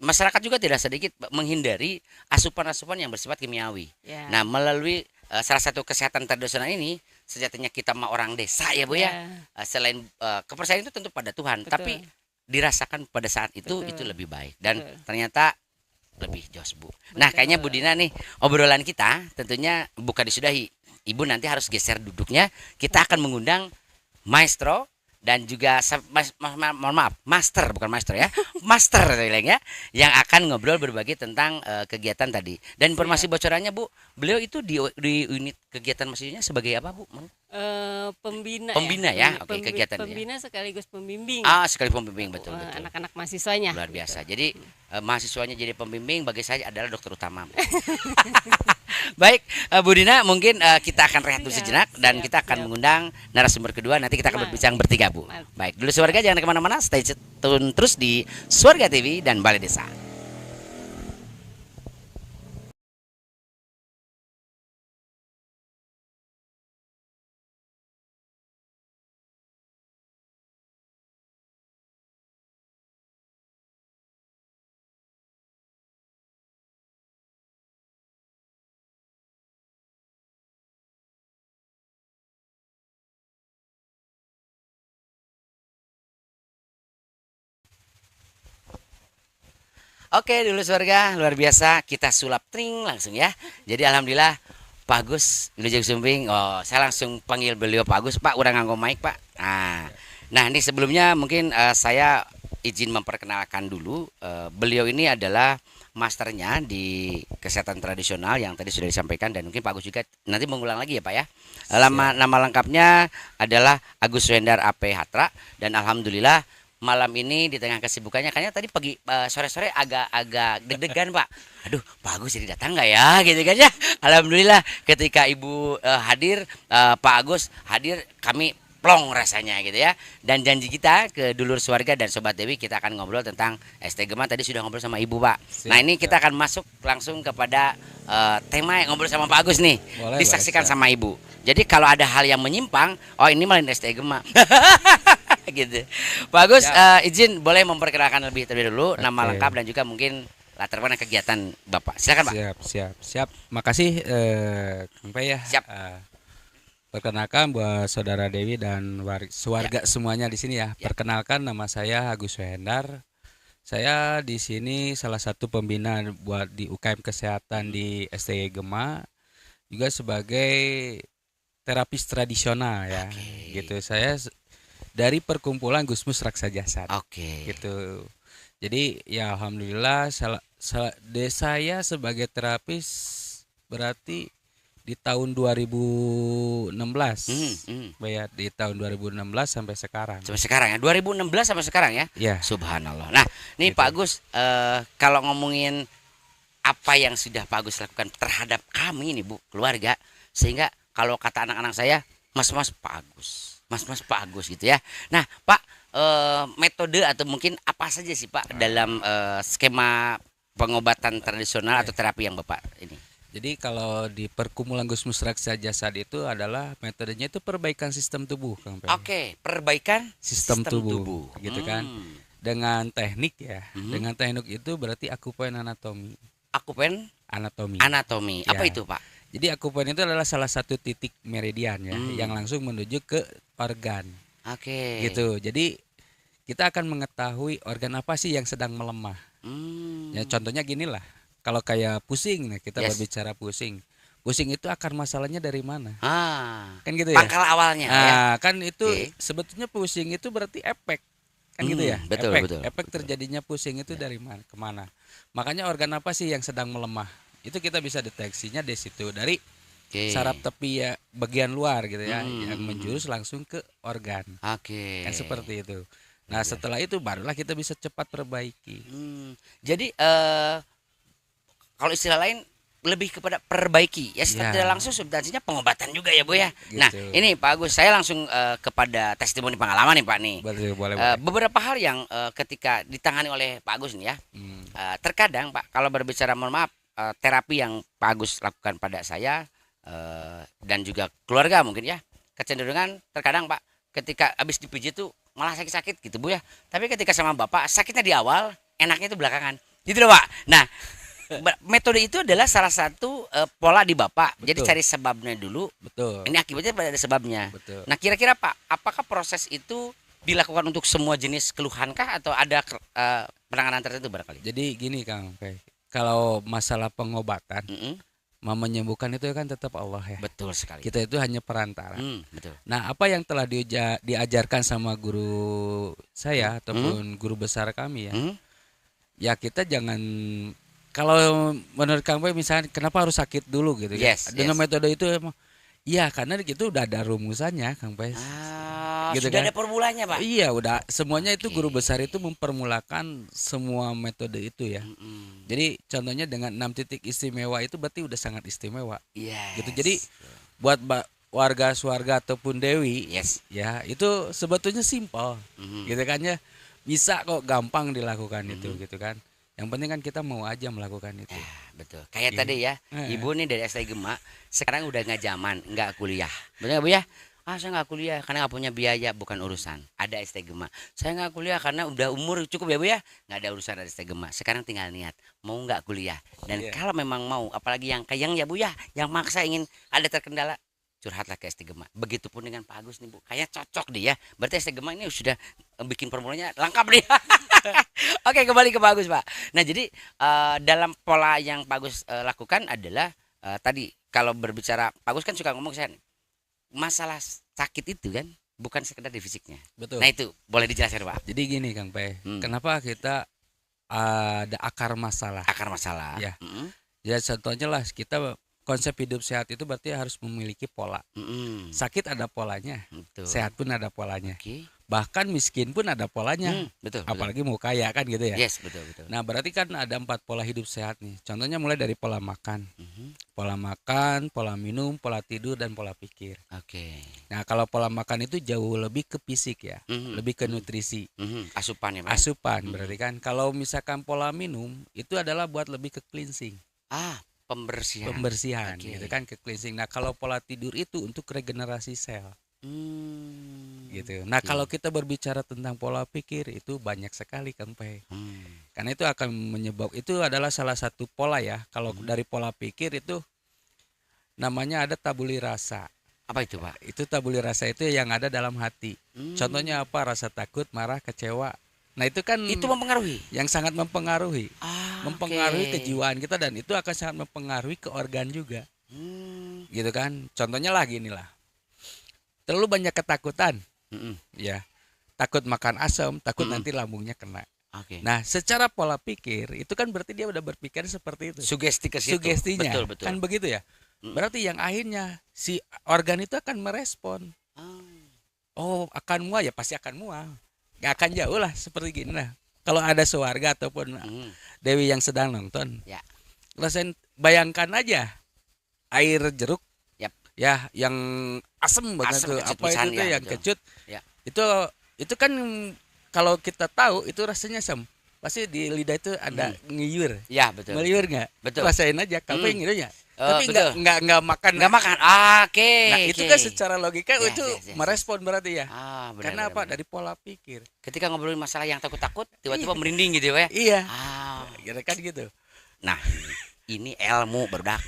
Speaker 1: masyarakat juga tidak sedikit menghindari asupan-asupan yang bersifat kimiawi.
Speaker 2: Ya.
Speaker 1: Nah, melalui salah satu kesehatan tradisional ini, sejatinya kita mah orang desa ya Bu ya. Selain kepercayaan itu tentu pada Tuhan,
Speaker 2: Betul.
Speaker 1: tapi dirasakan pada saat itu
Speaker 2: Betul.
Speaker 1: lebih baik dan
Speaker 2: Betul.
Speaker 1: ternyata lebih jos Bu. Nah, kayaknya Bu Dina nih obrolan kita tentunya bukan disudahi. Ibu nanti harus geser duduknya. Kita akan mengundang maestro dan juga mohon maaf, master bukan maestro ya. Master saya bilang ya, yang akan ngobrol berbagi tentang kegiatan tadi. Dan informasi bocorannya Bu, beliau itu di unit kegiatan mahasiswanya sebagai apa Bu?
Speaker 2: Pembina
Speaker 1: ya? Oke, kegiatan ya.
Speaker 2: Pembina sekaligus pembimbing.
Speaker 1: Sekali pembimbing betul.
Speaker 2: Anak-anak mahasiswanya.
Speaker 1: Luar biasa. Jadi mahasiswanya jadi pembimbing bagi saya adalah dokter utama. Baik, Bu Dina, mungkin kita akan rehat dulu sejenak dan kita akan mengundang narasumber kedua. Nanti kita akan berbincang bertiga Bu. Baik, dulu Suarga jangan kemana-mana, stay tune terus di Suarga TV dan Balai Desa. Oke, dulu warga luar biasa, kita sulap tring langsung ya. Jadi alhamdulillah Pak Agus Wilujeng Sumbing. Oh, saya langsung panggil beliau Pak Agus. Pak, udah nganggo mic, Pak. Nah, ini sebelumnya mungkin saya izin memperkenalkan dulu. Beliau ini adalah masternya di kesehatan tradisional yang tadi sudah disampaikan, dan mungkin Pak Agus juga nanti mengulang lagi ya Pak ya. Nama lengkapnya adalah Agus Wendar AP Hatra, dan alhamdulillah malam ini di tengah kesibukannya, kayaknya tadi pagi sore-sore agak deg-degan Pak. Aduh, Pak Agus jadi datang nggak ya, gitu kan ya. Alhamdulillah ketika Ibu hadir, Pak Agus hadir, kami plong rasanya gitu ya. Dan janji kita ke dulur sewarga dan Sobat Dewi, kita akan ngobrol tentang ST Gema. Tadi sudah ngobrol sama Ibu Pak. Nah ini kita akan masuk langsung kepada tema yang ngobrol sama Pak Agus nih. Disaksikan sama Ibu. Jadi kalau ada hal yang menyimpang, oh ini malah ST Gema. Gitu. Pak Agus, izin boleh memperkenalkan lebih terlebih dulu nama lengkap dan juga mungkin latar belakang kegiatan Bapak. Silakan Pak.
Speaker 3: Siap. Makasih Kang Pei ya.
Speaker 1: Siap.
Speaker 3: Perkenalkan buat Saudara Dewi dan warga semuanya di sini ya. Perkenalkan, nama saya Agus Wendar. Saya di sini salah satu pembina buat di UKM Kesehatan di ST Gema, juga sebagai terapis tradisional ya. Gitu. Saya dari perkumpulan Gusmus Raksa Jasad. Gitu. Jadi ya alhamdulillah saya sebagai terapis berarti di tahun 2016. Ya, di tahun 2016 sampai sekarang.
Speaker 1: Sampai sekarang ya. 2016 sampai sekarang ya.
Speaker 3: Ya.
Speaker 1: Subhanallah. Nah, nih gitu. Pak Agus, kalau ngomongin apa yang sudah Pak Agus lakukan terhadap kami nih Bu, keluarga, sehingga kalau kata anak-anak saya, Mas-mas Pak Agus. Mas-mas Pak Agus gitu ya. Nah Pak, metode atau mungkin apa saja sih Pak dalam skema pengobatan tradisional atau terapi yang Bapak ini?
Speaker 3: Jadi kalau di perkumpulan Gusmus Raksa Jasad itu adalah metodenya itu perbaikan sistem tubuh, Kang Pei.
Speaker 1: Perbaikan sistem tubuh.
Speaker 3: Gitu kan. Dengan teknik ya. Dengan teknik itu berarti akupen anatomi.
Speaker 1: Anatomi. Apa itu Pak?
Speaker 3: Jadi akupen itu adalah salah satu titik meridian ya, yang langsung menuju ke organ. Gitu. Jadi kita akan mengetahui organ apa sih yang sedang melemah. Ya contohnya gini lah. Kalau kayak pusing, nah kita berbicara pusing. Pusing itu akar masalahnya dari mana? Kan gitu ya.
Speaker 1: Pangkal awalnya.
Speaker 3: Kan itu sebetulnya pusing itu berarti efek. Kan gitu ya.
Speaker 1: Betul.
Speaker 3: Efek terjadinya pusing itu dari mana kemana? Makanya organ apa sih yang sedang melemah? Itu kita bisa deteksinya di situ dari saraf tepi ya, bagian luar gitu ya, yang menjurus langsung ke organ. Kan seperti itu. Nah setelah itu barulah kita bisa cepat perbaiki.
Speaker 1: Jadi kalau istilah lain lebih kepada perbaiki ya, tidak langsung substansinya pengobatan juga ya Bu ya. Gitu. Nah ini Pak Agus, saya langsung kepada testimoni pengalaman nih Pak nih.
Speaker 3: Boleh.
Speaker 1: Beberapa hal yang ketika ditangani oleh Pak Agus nih ya, terkadang Pak kalau berbicara, mohon maaf, terapi yang Pak Agus lakukan pada saya dan juga keluarga mungkin ya, kecenderungan terkadang Pak ketika habis dipijit tuh malah sakit-sakit gitu Bu ya. Tapi ketika sama Bapak sakitnya di awal, enaknya itu belakangan. Gitu loh Pak. Nah, metode itu adalah salah satu pola di Bapak. Betul. Jadi cari sebabnya dulu. Betul. Ini akibatnya pada ada sebabnya. Betul. Nah, kira-kira Pak, apakah proses itu dilakukan untuk semua jenis keluhan kah atau ada penanganan tertentu barangkali?
Speaker 3: Jadi gini Kang, kalau masalah pengobatan, menyembuhkan itu kan tetap Allah ya. Betul sekali. Kita itu hanya perantara. Betul. Nah, apa yang telah diajarkan sama guru saya ataupun guru besar kami ya, ya kita jangan, kalau menurut Kang Pei misalnya kenapa harus sakit dulu gitu ya. Dengan metode itu emang iya, karena itu udah ada rumusannya Kang Pei. Gitu
Speaker 1: sudah
Speaker 3: kan?
Speaker 1: Ada formulanya Pak.
Speaker 3: Iya, udah semuanya itu guru besar itu mempermulakan semua metode itu ya. Jadi contohnya dengan 6 titik istimewa itu berarti udah sangat istimewa. Gitu. Jadi buat warga ataupun Dewi ya itu sebetulnya simpel. Gitu kan ya. Bisa kok gampang dilakukan itu gitu kan. Yang penting kan kita mau aja melakukan itu.
Speaker 1: Betul. Kayak tadi ya, Ibu nih dari ST Gema sekarang udah nggak zaman, nggak kuliah. Benar nggak Bu ya? Saya nggak kuliah karena nggak punya biaya, bukan urusan. Ada ST Gema. Saya nggak kuliah karena udah umur cukup ya Bu ya. Nggak ada urusan ada ST Gema. Sekarang tinggal niat mau nggak kuliah. Dan kalau memang mau, apalagi yang ya Bu ya, yang maksa ingin ada terkendala, curhatlah ke ST Gema. Begitupun dengan Pak Agus nih Bu, kayak cocok dia. Berarti ST Gema ini sudah bikin formulanya lengkap nih. Oke, kembali ke Pak Agus Pak. Nah jadi dalam pola yang Pak Agus lakukan adalah tadi kalau berbicara Pak Agus kan suka ngomong saya masalah sakit itu kan bukan sekedar di fisiknya.
Speaker 3: Betul.
Speaker 1: Nah itu boleh dijelaskan Pak.
Speaker 3: Jadi gini Kang Pe, kenapa kita ada akar masalah?
Speaker 1: Akar masalah.
Speaker 3: Ya. Ya contohnya lah kita konsep hidup sehat itu berarti harus memiliki pola. Sakit ada polanya,
Speaker 1: Betul.
Speaker 3: sehat pun ada polanya.
Speaker 1: Oke.
Speaker 3: Bahkan miskin pun ada polanya.
Speaker 1: Betul.
Speaker 3: Apalagi mau kaya kan gitu ya.
Speaker 1: Yes, betul.
Speaker 3: Nah berarti kan ada 4 pola hidup sehat nih. Contohnya mulai dari pola makan, pola makan, pola minum, pola tidur dan pola pikir.
Speaker 1: Oke.
Speaker 3: Nah kalau pola makan itu jauh lebih ke fisik ya, lebih ke nutrisi.
Speaker 1: Asupan ya Pak.
Speaker 3: Asupan berarti kan. Kalau misalkan pola minum itu adalah buat lebih ke cleansing. Pembersihan
Speaker 1: Oke.
Speaker 3: gitu kan, ke cleansing. Nah kalau pola tidur itu untuk regenerasi sel gitu. Nah kalau kita berbicara tentang pola pikir itu banyak sekali Kang Pe. Karena itu akan itu adalah salah satu pola ya. Kalau dari pola pikir itu namanya ada tabuli rasa.
Speaker 1: Apa itu Pak?
Speaker 3: Itu tabuli rasa itu yang ada dalam hati. Contohnya apa? Rasa takut, marah, kecewa. Nah itu kan
Speaker 1: Itu mempengaruhi.
Speaker 3: yang sangat mempengaruhi. Mempengaruhi
Speaker 1: Oke.
Speaker 3: kejiwaan kita dan itu akan sangat mempengaruhi ke organ juga. Gitu kan. Contohnya lah gini lah. Terlalu banyak ketakutan. Ya. Takut makan asam, takut nanti lambungnya kena.
Speaker 1: Oke.
Speaker 3: Nah, secara pola pikir itu kan berarti dia udah berpikir seperti itu.
Speaker 1: Sugesti ke situ.
Speaker 3: Sugestinya.
Speaker 1: Betul.
Speaker 3: Kan begitu ya. Berarti yang akhirnya si organ itu akan merespon. Oh, akan mual ya pasti akan mual. Gak akan jauh lah seperti gini lah. Kalau ada sewarga ataupun Dewi yang sedang nonton,
Speaker 1: Ya.
Speaker 3: rasain, bayangkan aja air jeruk,
Speaker 1: Yap.
Speaker 3: ya yang asem banget
Speaker 1: Asem,
Speaker 3: tuh,
Speaker 1: kecut
Speaker 3: apa itu
Speaker 1: pisan,
Speaker 3: tuh
Speaker 1: ya,
Speaker 3: yang
Speaker 1: betul.
Speaker 3: kecut,
Speaker 1: Ya.
Speaker 3: itu kan kalau kita tahu itu rasanya asam, pasti di lidah itu ada ngiyur,
Speaker 1: Ya betul.
Speaker 3: meliur nggak?
Speaker 1: Betul.
Speaker 3: Rasain aja, kapan ngiyurnya? Tapi
Speaker 1: betul.
Speaker 3: nggak makan.
Speaker 1: Nggak makan. Oke.
Speaker 3: Nah itu
Speaker 1: oke.
Speaker 3: kan secara logika
Speaker 1: Yes,
Speaker 3: itu
Speaker 1: yes.
Speaker 3: merespon berarti ya.
Speaker 1: Benar,
Speaker 3: Karena
Speaker 1: benar,
Speaker 3: apa?
Speaker 1: benar.
Speaker 3: Dari pola pikir.
Speaker 1: Ketika ngobrolin masalah yang takut-takut, tiba-tiba merinding gitu ya.
Speaker 3: Iya.
Speaker 1: Ah.
Speaker 3: Kira kan gitu.
Speaker 1: Nah, ini ilmu berdak.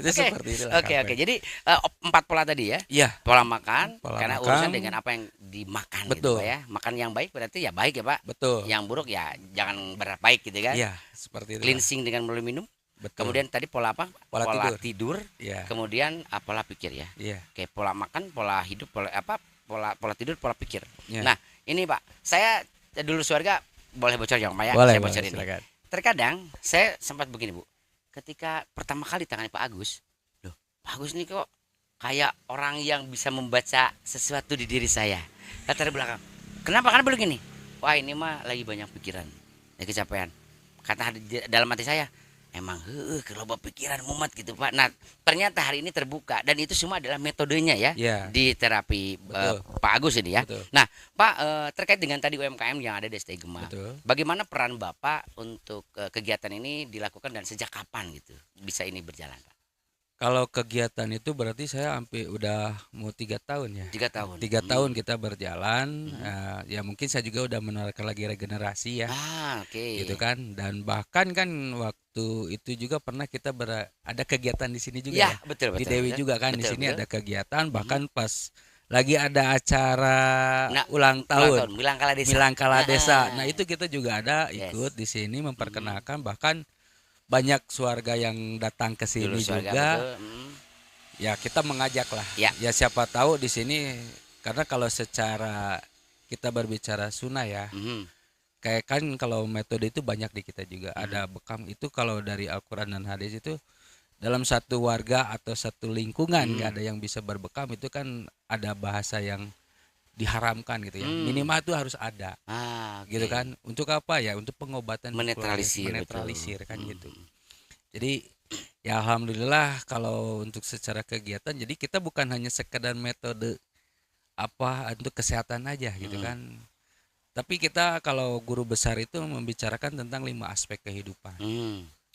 Speaker 3: Itu seperti itulah.
Speaker 1: Oke. Jadi 4 pola tadi ya.
Speaker 3: Iya.
Speaker 1: Pola makan,
Speaker 3: Pola
Speaker 1: karena
Speaker 3: makan.
Speaker 1: urusan dengan apa yang dimakan gitu
Speaker 3: Betul.
Speaker 1: Pak ya. Makan yang baik berarti ya baik ya Pak.
Speaker 3: Betul.
Speaker 1: Yang buruk ya jangan berbuat baik gitu kan.
Speaker 3: Iya, seperti itu.
Speaker 1: Cleansing dengan melalui minum.
Speaker 3: Betul.
Speaker 1: Kemudian tadi pola apa?
Speaker 3: Pola
Speaker 1: tidur.
Speaker 3: Iya.
Speaker 1: Kemudian pola pikir ya.
Speaker 3: Iya.
Speaker 1: Oke, pola makan, pola hidup, pola tidur, pola pikir.
Speaker 3: Iya.
Speaker 1: Nah, ini Pak, saya dulu keluarga boleh bocor ya Pak ya?
Speaker 3: Boleh,
Speaker 1: Saya bocorin.
Speaker 3: silakan.
Speaker 1: Terkadang saya sempat begini Bu. Ketika pertama kali tangani Pak Agus, loh, Pak Agus nih kok kayak orang yang bisa membaca sesuatu di diri saya. Kata dari belakang. Kenapa? Karena begini. Wah, ini mah lagi banyak pikiran, lagi kecapean. Kata dalam hati saya, emang kalau pikiran mumet gitu Pak. Nah ternyata hari ini terbuka dan itu semua adalah metodenya ya,
Speaker 3: Ya.
Speaker 1: di terapi
Speaker 3: Betul.
Speaker 1: Pak Agus ini ya.
Speaker 3: Betul.
Speaker 1: Nah Pak, terkait dengan tadi UMKM yang ada di ST Gema,
Speaker 3: Betul.
Speaker 1: bagaimana peran Bapak untuk kegiatan ini dilakukan dan sejak kapan gitu bisa ini berjalan Pak?
Speaker 3: Kalau kegiatan itu berarti saya hampir udah mau 3 tahun ya.
Speaker 1: 3 tahun.
Speaker 3: 3 tahun kita berjalan. Ya mungkin saya juga udah menerapkan lagi regenerasi ya.
Speaker 1: Oke.
Speaker 3: Gitu kan. Dan bahkan kan waktu itu juga pernah kita ada kegiatan di sini juga
Speaker 1: Ya,
Speaker 3: ya.
Speaker 1: betul,
Speaker 3: Di
Speaker 1: betul,
Speaker 3: Dewi
Speaker 1: betul.
Speaker 3: juga kan di
Speaker 1: Betul,
Speaker 3: sini
Speaker 1: betul.
Speaker 3: ada kegiatan, bahkan pas lagi ada acara
Speaker 1: Nah,
Speaker 3: ulang tahun
Speaker 1: Milangkala Desa.
Speaker 3: Milangkala Desa.
Speaker 1: Ah.
Speaker 3: Nah itu kita juga ada
Speaker 1: Yes.
Speaker 3: ikut di sini memperkenalkan, bahkan banyak keluarga yang datang ke sini
Speaker 1: Dulu keluarga,
Speaker 3: juga.
Speaker 1: betul.
Speaker 3: Ya kita mengajak lah.
Speaker 1: Ya.
Speaker 3: Ya siapa tahu di sini, karena kalau secara kita berbicara sunnah ya, kayak kan kalau metode itu banyak di kita juga. Ada bekam itu kalau dari Al-Quran dan hadis itu dalam satu warga atau satu lingkungan nggak ada yang bisa berbekam, itu kan ada bahasa yang diharamkan gitu ya. Minimal itu harus ada.
Speaker 1: Oke.
Speaker 3: Gitu kan. Untuk apa ya? Untuk pengobatan
Speaker 1: Menetralisir,
Speaker 3: menetralisir kan gitu. Jadi ya alhamdulillah kalau untuk secara kegiatan, jadi kita bukan hanya sekedar metode apa untuk kesehatan aja gitu kan. Tapi kita kalau guru besar itu membicarakan tentang 5 aspek kehidupan.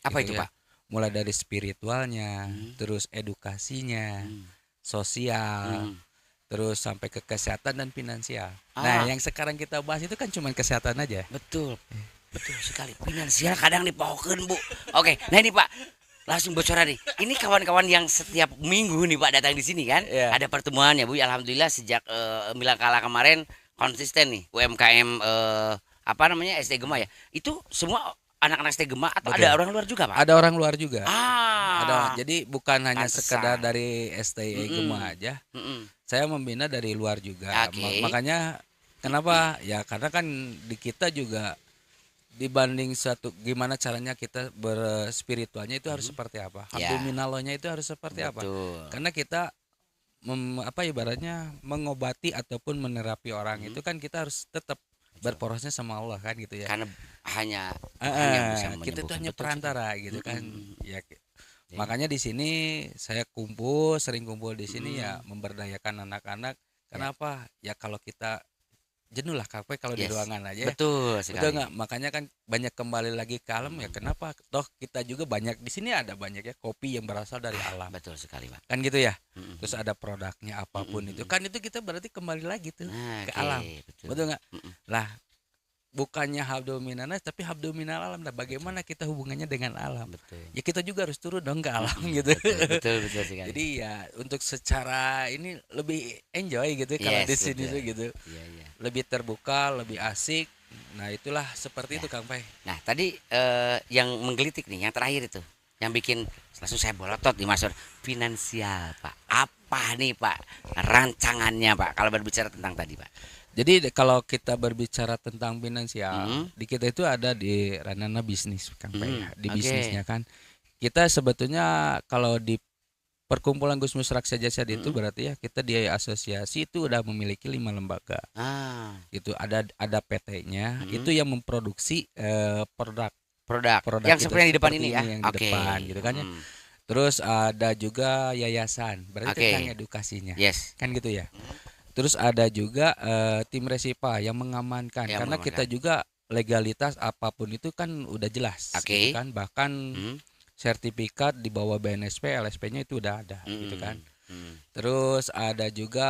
Speaker 1: Apa
Speaker 3: Gitu
Speaker 1: itu
Speaker 3: ya.
Speaker 1: Pak?
Speaker 3: Mulai dari spiritualnya, terus edukasinya, sosial, terus sampai ke kesehatan dan finansial. Nah, yang sekarang kita bahas itu kan cuma kesehatan aja.
Speaker 1: Betul. Betul sekali. Finansial kadang dipohokeun Bu. Oke, nah ini Pak. langsung bocoran nih. Ini kawan-kawan yang setiap minggu nih Pak datang di sini kan.
Speaker 3: Iya.
Speaker 1: Ada pertemuan ya Bu. Alhamdulillah sejak Milang kalah kemarin konsisten nih UMKM apa namanya SD Gema ya. Itu semua anak-anak SD Gema atau
Speaker 3: Betul.
Speaker 1: ada orang luar juga Pak?
Speaker 3: Ada orang luar juga.
Speaker 1: Ah.
Speaker 3: Jadi bukan hanya
Speaker 1: Pantesan.
Speaker 3: sekedar dari STI
Speaker 1: Mm-mm.
Speaker 3: Gema aja.
Speaker 1: Mm-mm.
Speaker 3: Saya membina dari luar juga.
Speaker 1: Oke.
Speaker 3: Makanya kenapa? Ya karena kan di kita juga dibanding satu gimana caranya kita berspiritualnya itu harus seperti apa?
Speaker 1: Ya.
Speaker 3: Abdominalonya itu harus seperti apa?
Speaker 1: Betul.
Speaker 3: Karena kita apa ibaratnya mengobati ataupun menerapi orang itu kan kita harus tetap berporosnya sama Allah kan gitu ya.
Speaker 1: Karena hanya bisa
Speaker 3: Kita tuh
Speaker 1: menyembuhkan.
Speaker 3: hanya
Speaker 1: Betul,
Speaker 3: perantara gitu kan.
Speaker 1: Mm-mm.
Speaker 3: Ya makanya di sini saya sering kumpul di sini ya memberdayakan anak-anak. Kenapa? Ya kalau kita jenuh lah capek kalau di
Speaker 1: Yes.
Speaker 3: ruangan aja.
Speaker 1: Betul
Speaker 3: Betul
Speaker 1: sekali.
Speaker 3: nggak? Makanya kan banyak kembali lagi ke alam ya. Kenapa? Toh kita juga banyak di sini ada banyak ya kopi yang berasal dari alam.
Speaker 1: Betul sekali Pak.
Speaker 3: Kan gitu ya.
Speaker 1: Mm-mm.
Speaker 3: Terus ada produknya apapun itu. Kan itu kita berarti kembali lagi tuh
Speaker 1: Nah,
Speaker 3: ke
Speaker 1: oke,
Speaker 3: alam.
Speaker 1: betul.
Speaker 3: Betul nggak?
Speaker 1: Mm-mm.
Speaker 3: Lah bukannya habdominana tapi habdominal alam. Nah, bagaimana kita hubungannya dengan alam?
Speaker 1: Betul.
Speaker 3: Ya kita juga harus turun dong ke alam gitu.
Speaker 1: Betul sekali.
Speaker 3: Jadi ya untuk secara ini lebih enjoy gitu kalau
Speaker 1: Yes,
Speaker 3: di sini
Speaker 1: betul.
Speaker 3: tuh gitu.
Speaker 1: Iya, iya.
Speaker 3: Lebih terbuka, lebih asik. Nah, itulah seperti itu Kang Pai.
Speaker 1: Nah, tadi yang menggelitik nih, yang terakhir itu, yang bikin langsung saya bolotot di Mas Sur, finansial, Pak. Apa nih, Pak? Rancangannya, Pak, kalau berbicara tentang tadi, Pak.
Speaker 3: Jadi kalau kita berbicara tentang finansial,
Speaker 1: Hmm.
Speaker 3: di kita itu ada di ranana bisnis Kang Pai. Di
Speaker 1: Oke.
Speaker 3: bisnisnya kan. Kita sebetulnya kalau di Perkumpulan Gus Musrak Sajasad itu berarti ya kita di asosiasi itu udah memiliki 5 lembaga.
Speaker 1: Ah,
Speaker 3: Itu ada PT-nya, itu yang memproduksi produk
Speaker 1: produk yang
Speaker 3: itu
Speaker 1: seperti yang di depan
Speaker 3: seperti
Speaker 1: ini ya.
Speaker 3: yang di depan gitu kan ya.
Speaker 1: Hmm.
Speaker 3: Terus ada juga yayasan, berarti
Speaker 1: Oke.
Speaker 3: tentang edukasinya.
Speaker 1: Yes.
Speaker 3: Kan gitu ya. Terus ada juga tim Resipa yang mengamankan
Speaker 1: Yang
Speaker 3: karena kita juga legalitas apapun itu kan udah jelas
Speaker 1: Oke.
Speaker 3: gitu kan. Bahkan
Speaker 1: Hmm.
Speaker 3: sertifikat di bawah BNSP, LSP-nya itu udah ada gitu kan.
Speaker 1: Hmm.
Speaker 3: Terus ada juga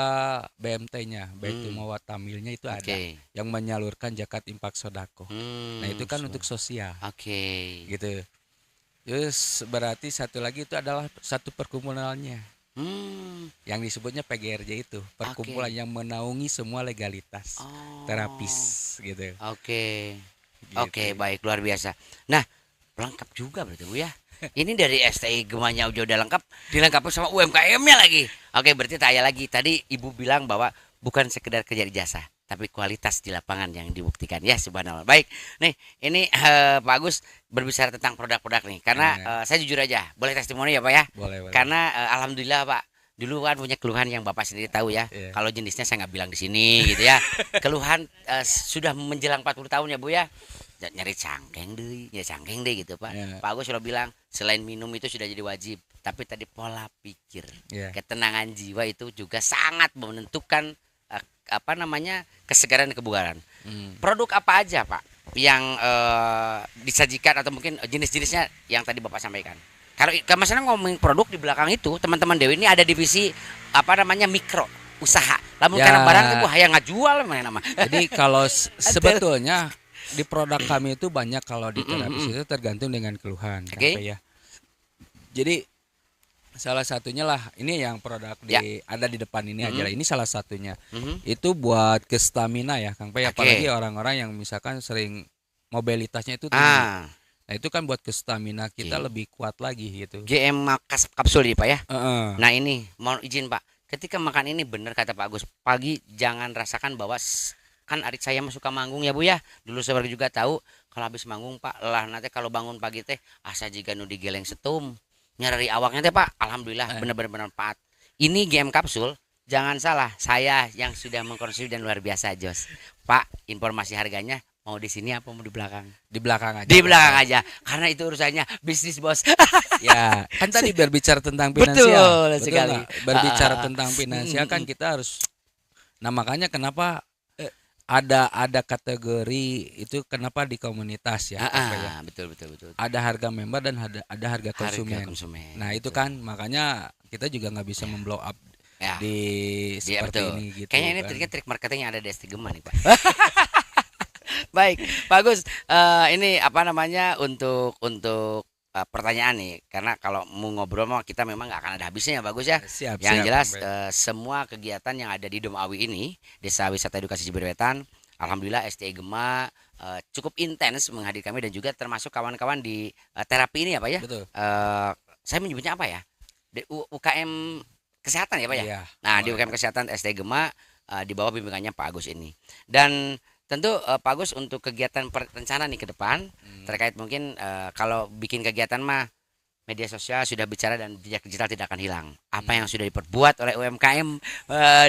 Speaker 3: BMT-nya, Baitul Mawat Tamilnya itu ada
Speaker 1: Oke.
Speaker 3: yang menyalurkan zakat infak sodako.
Speaker 1: Hmm.
Speaker 3: Nah itu kan untuk sosial
Speaker 1: Oke.
Speaker 3: gitu. Terus berarti satu lagi itu adalah satu perkumpulannya
Speaker 1: Hmm.
Speaker 3: yang disebutnya PGRJ itu, perkumpulan yang menaungi semua legalitas
Speaker 1: Oh.
Speaker 3: terapis gitu.
Speaker 1: Oke.
Speaker 3: Gitu.
Speaker 1: Oke, baik, luar biasa. Nah, lengkap juga berarti Bu ya. Ini dari STI Gemanya udah lengkap, dilengkapi sama UMKM-nya lagi. Oke, berarti tanya lagi. Tadi Ibu bilang bahwa bukan sekedar kerja di jasa, tapi kualitas di lapangan yang dibuktikan. Ya, subhanallah. Baik. Nih, ini Pak Agus berbicara tentang produk-produk nih. Karena saya jujur aja, boleh testimoni ya Pak ya?
Speaker 3: Boleh, boleh.
Speaker 1: Karena alhamdulillah Pak, dulu kan punya keluhan yang Bapak sendiri tahu ya.
Speaker 3: Iya.
Speaker 1: Kalau jenisnya saya nggak bilang di sini gitu ya. Keluhan sudah menjelang 40 tahun ya Bu ya. Nyari cangkeng deh gitu Pak.
Speaker 3: Iya.
Speaker 1: Pak Agus sudah bilang selain minum itu sudah jadi wajib, tapi tadi pola pikir,
Speaker 3: Iya.
Speaker 1: ketenangan jiwa itu juga sangat menentukan apa namanya kesegaran dan kebugaran. Produk apa aja Pak yang disajikan atau mungkin jenis-jenisnya yang tadi Bapak sampaikan? Kalau misalnya ngomongin produk di belakang itu, teman-teman Dewi ini ada divisi apa namanya mikro usaha. Lamun
Speaker 3: Ya.
Speaker 1: karena barang itu hayang ngajual mana nama.
Speaker 3: Jadi kalau sebetulnya di produk kami itu banyak kalau di terapis itu tergantung dengan keluhan Kang
Speaker 1: Oke.
Speaker 3: Pai ya. Jadi salah satunya lah ini yang produk ada di depan ini aja lah. Ini salah satunya. Itu buat ke stamina ya Kang Pai,
Speaker 1: Oke.
Speaker 3: apalagi orang-orang yang misalkan sering mobilitasnya itu tinggi. Nah, itu kan buat ke stamina kita lebih kuat lagi gitu.
Speaker 1: GM Makas kapsul ya Pak ya.
Speaker 3: Heeh.
Speaker 1: Nah ini mohon izin Pak, ketika makan ini benar kata Pak Agus, pagi jangan rasakan bahwa kan adik saya mah suka manggung ya Bu ya. Dulu saya juga tahu kalau habis manggung Pak, lah nanti kalau bangun pagi teh asa jiga nu digeleng setum. Nyari awaknya teh Pak, alhamdulillah benar-benar bermanfaat. Ini GM kapsul, jangan salah, saya yang sudah mengkonsumsi dan luar biasa Jos. Pak, informasi harganya mau di sini apa mau di belakang?
Speaker 3: Di belakang aja.
Speaker 1: Di belakang aja, karena itu urusannya bisnis Bos.
Speaker 3: Ya, kan tadi berbicara tentang
Speaker 1: Betul
Speaker 3: finansial.
Speaker 1: sekali.
Speaker 3: Nggak? Berbicara tentang finansial kan kita harus. Nah, makanya kenapa ada kategori itu kenapa di komunitas ya? Apa ya?
Speaker 1: Betul.
Speaker 3: Ada harga member dan ada harga konsumen. Nah, itu
Speaker 1: betul.
Speaker 3: kan makanya kita juga nggak bisa memblow up
Speaker 1: Ya.
Speaker 3: di
Speaker 1: Iya,
Speaker 3: seperti
Speaker 1: betul.
Speaker 3: ini gitu.
Speaker 1: Kayaknya ini
Speaker 3: kan.
Speaker 1: trik marketing yang ada di ST Gema nih Pak. Baik, bagus. Ini apa namanya untuk pertanyaan nih, karena kalau mau ngobrol mah kita memang nggak akan ada habisnya ya bagus ya.
Speaker 3: Siap,
Speaker 1: Yang
Speaker 3: siap,
Speaker 1: jelas
Speaker 3: Sampai.
Speaker 1: semua kegiatan yang ada di Dom Awi ini, Desa Wisata Edukasi Ciberwetan, alhamdulillah STI Gema cukup intens menghadir kami dan juga termasuk kawan-kawan di terapi ini ya Pak ya.
Speaker 3: Betul.
Speaker 1: Saya menyebutnya apa ya? UKM kesehatan ya Pak ya.
Speaker 3: Iya,
Speaker 1: Nah, di
Speaker 3: boleh,
Speaker 1: UKM kesehatan STI Gema di bawah bimbingannya Pak Agus ini. Dan tentu Pak Agus untuk kegiatan rencana nih ke depan terkait mungkin kalau bikin kegiatan mah media sosial sudah bicara dan jejak digital tidak akan hilang. Apa yang sudah diperbuat oleh UMKM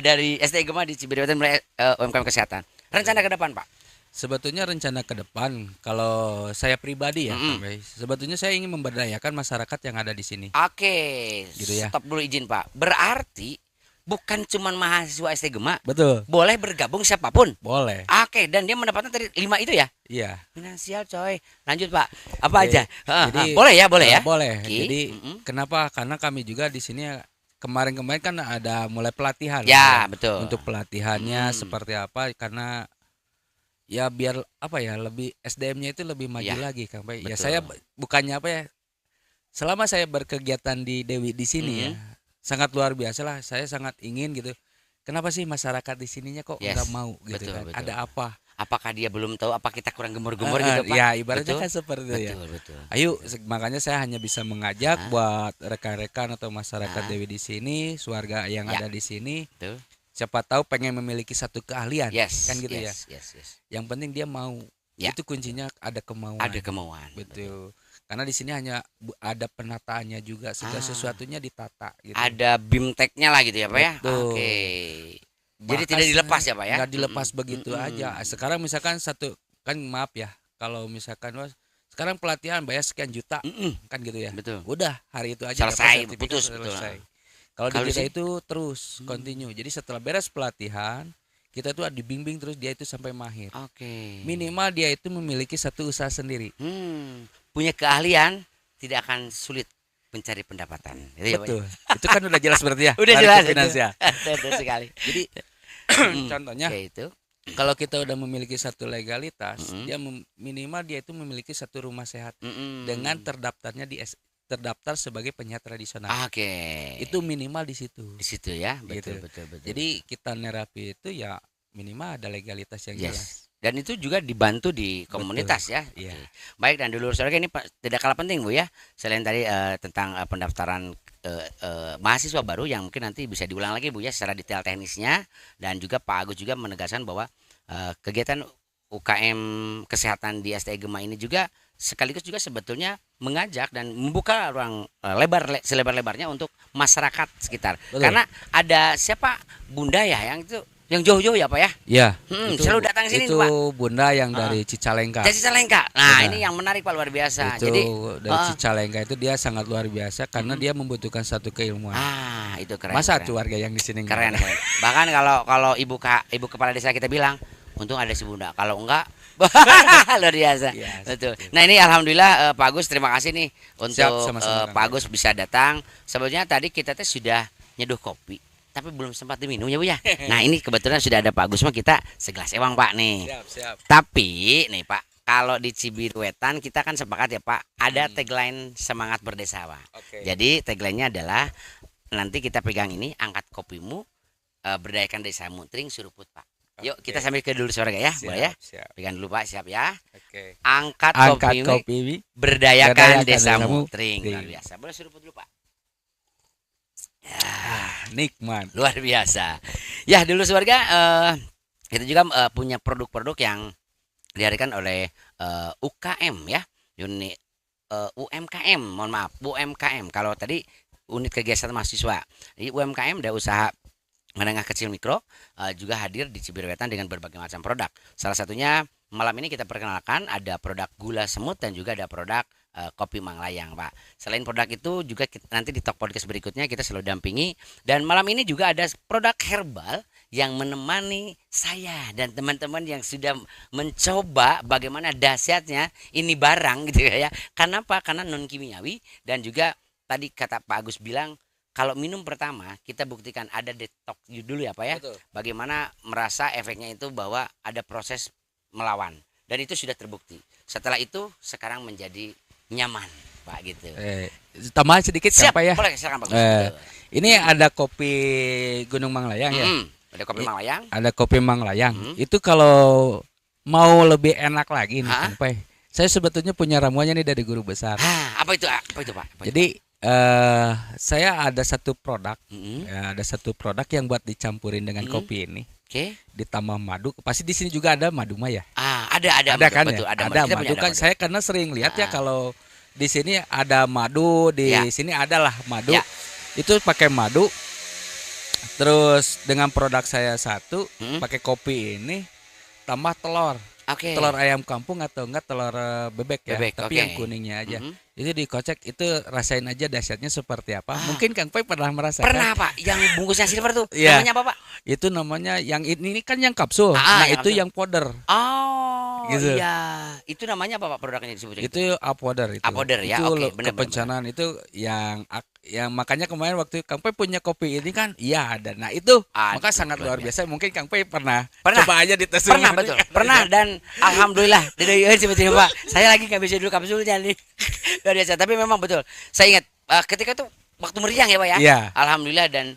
Speaker 1: dari STI Gema di Ciberwetan mulai UMKM kesehatan. Rencana ke depan Pak.
Speaker 3: Sebetulnya rencana ke depan kalau saya pribadi ya, Sampai, sebetulnya saya ingin memberdayakan masyarakat yang ada di sini.
Speaker 1: Oke,
Speaker 3: Gitu ya.
Speaker 1: stop dulu izin Pak. Berarti bukan cuma mahasiswa STI Gema,
Speaker 3: Betul.
Speaker 1: boleh bergabung siapapun.
Speaker 3: Boleh.
Speaker 1: Oke, dan dia mendapatkan tadi 5 itu ya?
Speaker 3: Iya.
Speaker 1: Finansial coy. Lanjut Pak. Apa
Speaker 3: Oke,
Speaker 1: aja?
Speaker 3: jadi
Speaker 1: Boleh ya, boleh ya?
Speaker 3: Boleh.
Speaker 1: Oke.
Speaker 3: Jadi kenapa? Karena kami juga di sini kemarin-kemarin kan ada mulai pelatihan.
Speaker 1: Ya, betul.
Speaker 3: Untuk pelatihannya seperti apa? Karena ya biar apa ya, lebih SDM-nya itu lebih maju
Speaker 1: Ya,
Speaker 3: lagi Kang Bay. Ya
Speaker 1: betul.
Speaker 3: saya bukannya apa ya? Selama saya berkegiatan di Dewi di sini ya, sangat luar biasa lah. Saya sangat ingin gitu. Kenapa sih masyarakat di sininya kok
Speaker 1: Yes,
Speaker 3: nggak mau gitu
Speaker 1: betul,
Speaker 3: kan?
Speaker 1: betul.
Speaker 3: Ada apa?
Speaker 1: Apakah dia belum tahu apa kita kurang gemur-gemur gitu Pak?
Speaker 3: Ya ibaratnya
Speaker 1: Betul?
Speaker 3: kan seperti itu ya.
Speaker 1: Betul, betul.
Speaker 3: Ayo, makanya saya hanya bisa mengajak buat rekan-rekan atau masyarakat Dewi di sini, warga yang
Speaker 1: Ya.
Speaker 3: ada di sini,
Speaker 1: Betul.
Speaker 3: siapa tahu pengen memiliki satu keahlian,
Speaker 1: Yes.
Speaker 3: kan gitu ya.
Speaker 1: Yes.
Speaker 3: Yang penting dia mau.
Speaker 1: Ya.
Speaker 3: Itu kuncinya ada kemauan.
Speaker 1: Ada kemauan.
Speaker 3: Betul. Karena di sini hanya ada penataannya juga, segala sesuatunya ditata gitu.
Speaker 1: Ada bimteknya lah gitu ya Pak ya?
Speaker 3: Betul.
Speaker 1: Oke. Jadi
Speaker 3: Bahkan
Speaker 1: tidak dilepas ya Pak ya?
Speaker 3: Nggak dilepas begitu aja. Sekarang misalkan satu, kan maaf ya, kalau misalkan Mas, sekarang pelatihan bayar sekian juta, kan gitu ya.
Speaker 1: Betul.
Speaker 3: Udah hari itu aja
Speaker 1: Selesai,
Speaker 3: dapat sertifikat,
Speaker 1: putus, betul.
Speaker 3: selesai. Kalau di
Speaker 1: Kalau di
Speaker 3: kita
Speaker 1: sini-
Speaker 3: itu terus continue. Jadi setelah beres pelatihan, kita tuh dibimbing terus dia itu sampai mahir.
Speaker 1: Oke.
Speaker 3: Minimal dia itu memiliki satu usaha sendiri.
Speaker 1: Punya keahlian tidak akan sulit mencari pendapatan. Gitu ya, Pak ya?
Speaker 3: Betul. Itu kan udah jelas berarti ya.
Speaker 1: Udah
Speaker 3: lari
Speaker 1: jelas
Speaker 3: ke finansial.
Speaker 1: Betul sekali.
Speaker 3: Jadi contohnya
Speaker 1: Oke itu.
Speaker 3: kalau kita udah memiliki satu legalitas, dia minimal dia itu memiliki satu rumah sehat dengan terdaftarnya terdaftar sebagai penyiar tradisional.
Speaker 1: Oke.
Speaker 3: Itu minimal di situ.
Speaker 1: Di situ ya. Betul,
Speaker 3: Gitu.
Speaker 1: betul.
Speaker 3: Jadi kita nerapi itu ya minimal ada legalitas yang jelas.
Speaker 1: Yes. Dan itu juga dibantu di komunitas ya.
Speaker 3: Iya.
Speaker 1: Oke. Baik, dan dulu saudara ini tidak kalah penting Bu ya. Selain tadi tentang pendaftaran mahasiswa baru yang mungkin nanti bisa diulang lagi Bu ya secara detail teknisnya, dan juga Pak Agus juga menegaskan bahwa kegiatan UKM kesehatan di STI Gema ini juga sekaligus juga sebetulnya mengajak dan membuka ruang selebar-lebarnya untuk masyarakat sekitar.
Speaker 3: Betul.
Speaker 1: Karena ada siapa Bunda ya yang itu yang jauh-jauh ya Pak ya?
Speaker 3: Iya.
Speaker 1: Selalu datang sini
Speaker 3: itu
Speaker 1: Pak.
Speaker 3: Bunda yang dari Cicalengka.
Speaker 1: Jadi Cicalengka. Nah,
Speaker 3: Benar.
Speaker 1: ini yang menarik Pak, luar biasa.
Speaker 3: Itu
Speaker 1: Jadi
Speaker 3: dari Cicalengka itu dia sangat luar biasa karena dia membutuhkan satu keilmuan.
Speaker 1: itu keren.
Speaker 3: Masa
Speaker 1: keren.
Speaker 3: tuh warga yang di sini nggak
Speaker 1: Keren,
Speaker 3: ada?
Speaker 1: keren. Bahkan kalau ibu kepala desa kita bilang, untung ada si Bunda. Kalau enggak luar biasa.
Speaker 3: Iya,
Speaker 1: Betul. Nah, ini alhamdulillah Pak Agus, terima kasih nih untuk
Speaker 3: Siap, sama-sama,
Speaker 1: Pak Agus bisa datang. Sebetulnya tadi kita tuh sudah nyeduh kopi, tapi belum sempat diminum ya Bu ya. Nah, ini kebetulan sudah ada Pak Agus mah, kita segelas ewang Pak nih.
Speaker 3: Siap.
Speaker 1: Tapi nih Pak, kalau di Ciberwetan kita kan sepakat ya Pak, ada tagline semangat berdesa Pak.
Speaker 3: Oke.
Speaker 1: Jadi tagline-nya adalah nanti kita pegang ini, angkat kopimu, berdayakan desamu, tring suruput Pak. Yuk kita sambil ke dulu suara ya, boleh ya?
Speaker 3: Siap.
Speaker 1: Pegang dulu Pak, siap ya.
Speaker 3: Oke.
Speaker 1: Angkat
Speaker 3: Angkat
Speaker 1: kopimu,
Speaker 3: kopi.
Speaker 1: berdayakan
Speaker 3: Berdayakan
Speaker 1: desamu,
Speaker 3: desamu,
Speaker 1: tring.
Speaker 3: tring.
Speaker 1: Luar biasa. Boleh suruput dulu Pak.
Speaker 3: Nikmat.
Speaker 1: Luar biasa. Ya dulu warga, kita juga punya produk-produk yang dihadirkan oleh UKM ya, unit UMKM, mohon maaf, UMKM. Kalau tadi unit kegiatan mahasiswa, di UMKM ada usaha menengah kecil mikro juga hadir di Ciberwetan dengan berbagai macam produk. Salah satunya malam ini kita perkenalkan ada produk gula semut dan juga ada produk kopi Manglayang Pak. Selain produk itu juga nanti di talk podcast berikutnya kita selalu dampingi, dan malam ini juga ada produk herbal yang menemani saya dan teman-teman yang sudah mencoba bagaimana dahsyatnya ini barang gitu ya. Karena apa? Karena non kimiawi, dan juga tadi kata Pak Agus bilang kalau minum pertama kita buktikan ada detox dulu ya Pak ya.
Speaker 3: Betul.
Speaker 1: Bagaimana merasa efeknya itu bahwa ada proses melawan, dan itu sudah terbukti. Setelah itu sekarang menjadi nyaman. Pak gitu.
Speaker 3: Tambahan sedikit
Speaker 1: Siap,
Speaker 3: Kang Pai ya.
Speaker 1: boleh silakan Pak Gus.
Speaker 3: Ini ada kopi Gunung Manglayang ya.
Speaker 1: Ada kopi Manglayang.
Speaker 3: Ada kopi Manglayang. Itu kalau mau lebih enak lagi nih Kang Pai. Saya sebetulnya punya ramuannya nih dari guru besar.
Speaker 1: Apa itu Pak? Apa itu?
Speaker 3: Jadi saya ada satu produk, ya, ada satu produk yang buat dicampurin dengan kopi ini.
Speaker 1: Oke.
Speaker 3: Ditambah madu. Pasti di sini juga ada madu mah ya.
Speaker 1: Ada
Speaker 3: Kan
Speaker 1: betul,
Speaker 3: ya?
Speaker 1: ada
Speaker 3: Madu kan. Saya karena sering lihat ya kalau di sini ada madu, di sini adalah madu.
Speaker 1: Ya.
Speaker 3: Itu pakai madu. Terus dengan produk saya satu pakai kopi ini tambah telur.
Speaker 1: Oke.
Speaker 3: Telur ayam kampung atau enggak telur bebek ya, tapi
Speaker 1: oke.
Speaker 3: yang kuningnya aja. Itu dikocek, itu rasain aja dahsyatnya seperti apa. Mungkin Kang Pai pernah merasakan.
Speaker 1: Pernah Pak, yang bungkusnya silver tuh.
Speaker 3: Iya.
Speaker 1: Namanya apa Pak?
Speaker 3: Itu namanya yang ini kan yang kapsul.
Speaker 1: yang
Speaker 3: Itu
Speaker 1: kapsul.
Speaker 3: yang powder.
Speaker 1: Oh,
Speaker 3: Gitu.
Speaker 1: iya. Itu namanya apa Pak produknya disebutnya?
Speaker 3: Itu powder itu.
Speaker 1: Powder ya,
Speaker 3: Itu
Speaker 1: oke, benar.
Speaker 3: kebencanaan itu yang makanya kemarin waktu Kang Pai punya kopi ini kan, iya ada. Nah itu maka sangat luar biasa. Mungkin Kang Pai pernah coba aja dites.
Speaker 1: Pernah betul. Pernah dan alhamdulillah dari tiba-tiba Pak. Saya lagi nggak bisa dulu kapsulnya nih. Luar biasa. Tapi memang betul. Saya ingat ketika itu waktu meriang ya Pak ya.
Speaker 3: Iya.
Speaker 1: Alhamdulillah dan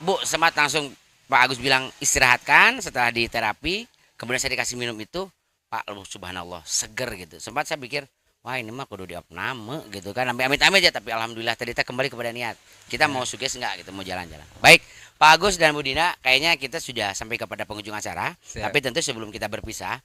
Speaker 1: Bu sempat langsung Pak Agus bilang istirahatkan setelah di terapi. Kemudian saya dikasih minum itu Pak, subhanallah seger gitu. Sempat saya pikir wah ini mah kudu diopname gitu kan. Amit-amit aja tapi alhamdulillah tadi kita kembali kepada niat. Kita mau suges enggak gitu, mau jalan-jalan. Baik, Pak Agus dan Bu Dina, kayaknya kita sudah sampai kepada penghujung acara.
Speaker 3: Siap.
Speaker 1: Tapi tentu sebelum kita berpisah,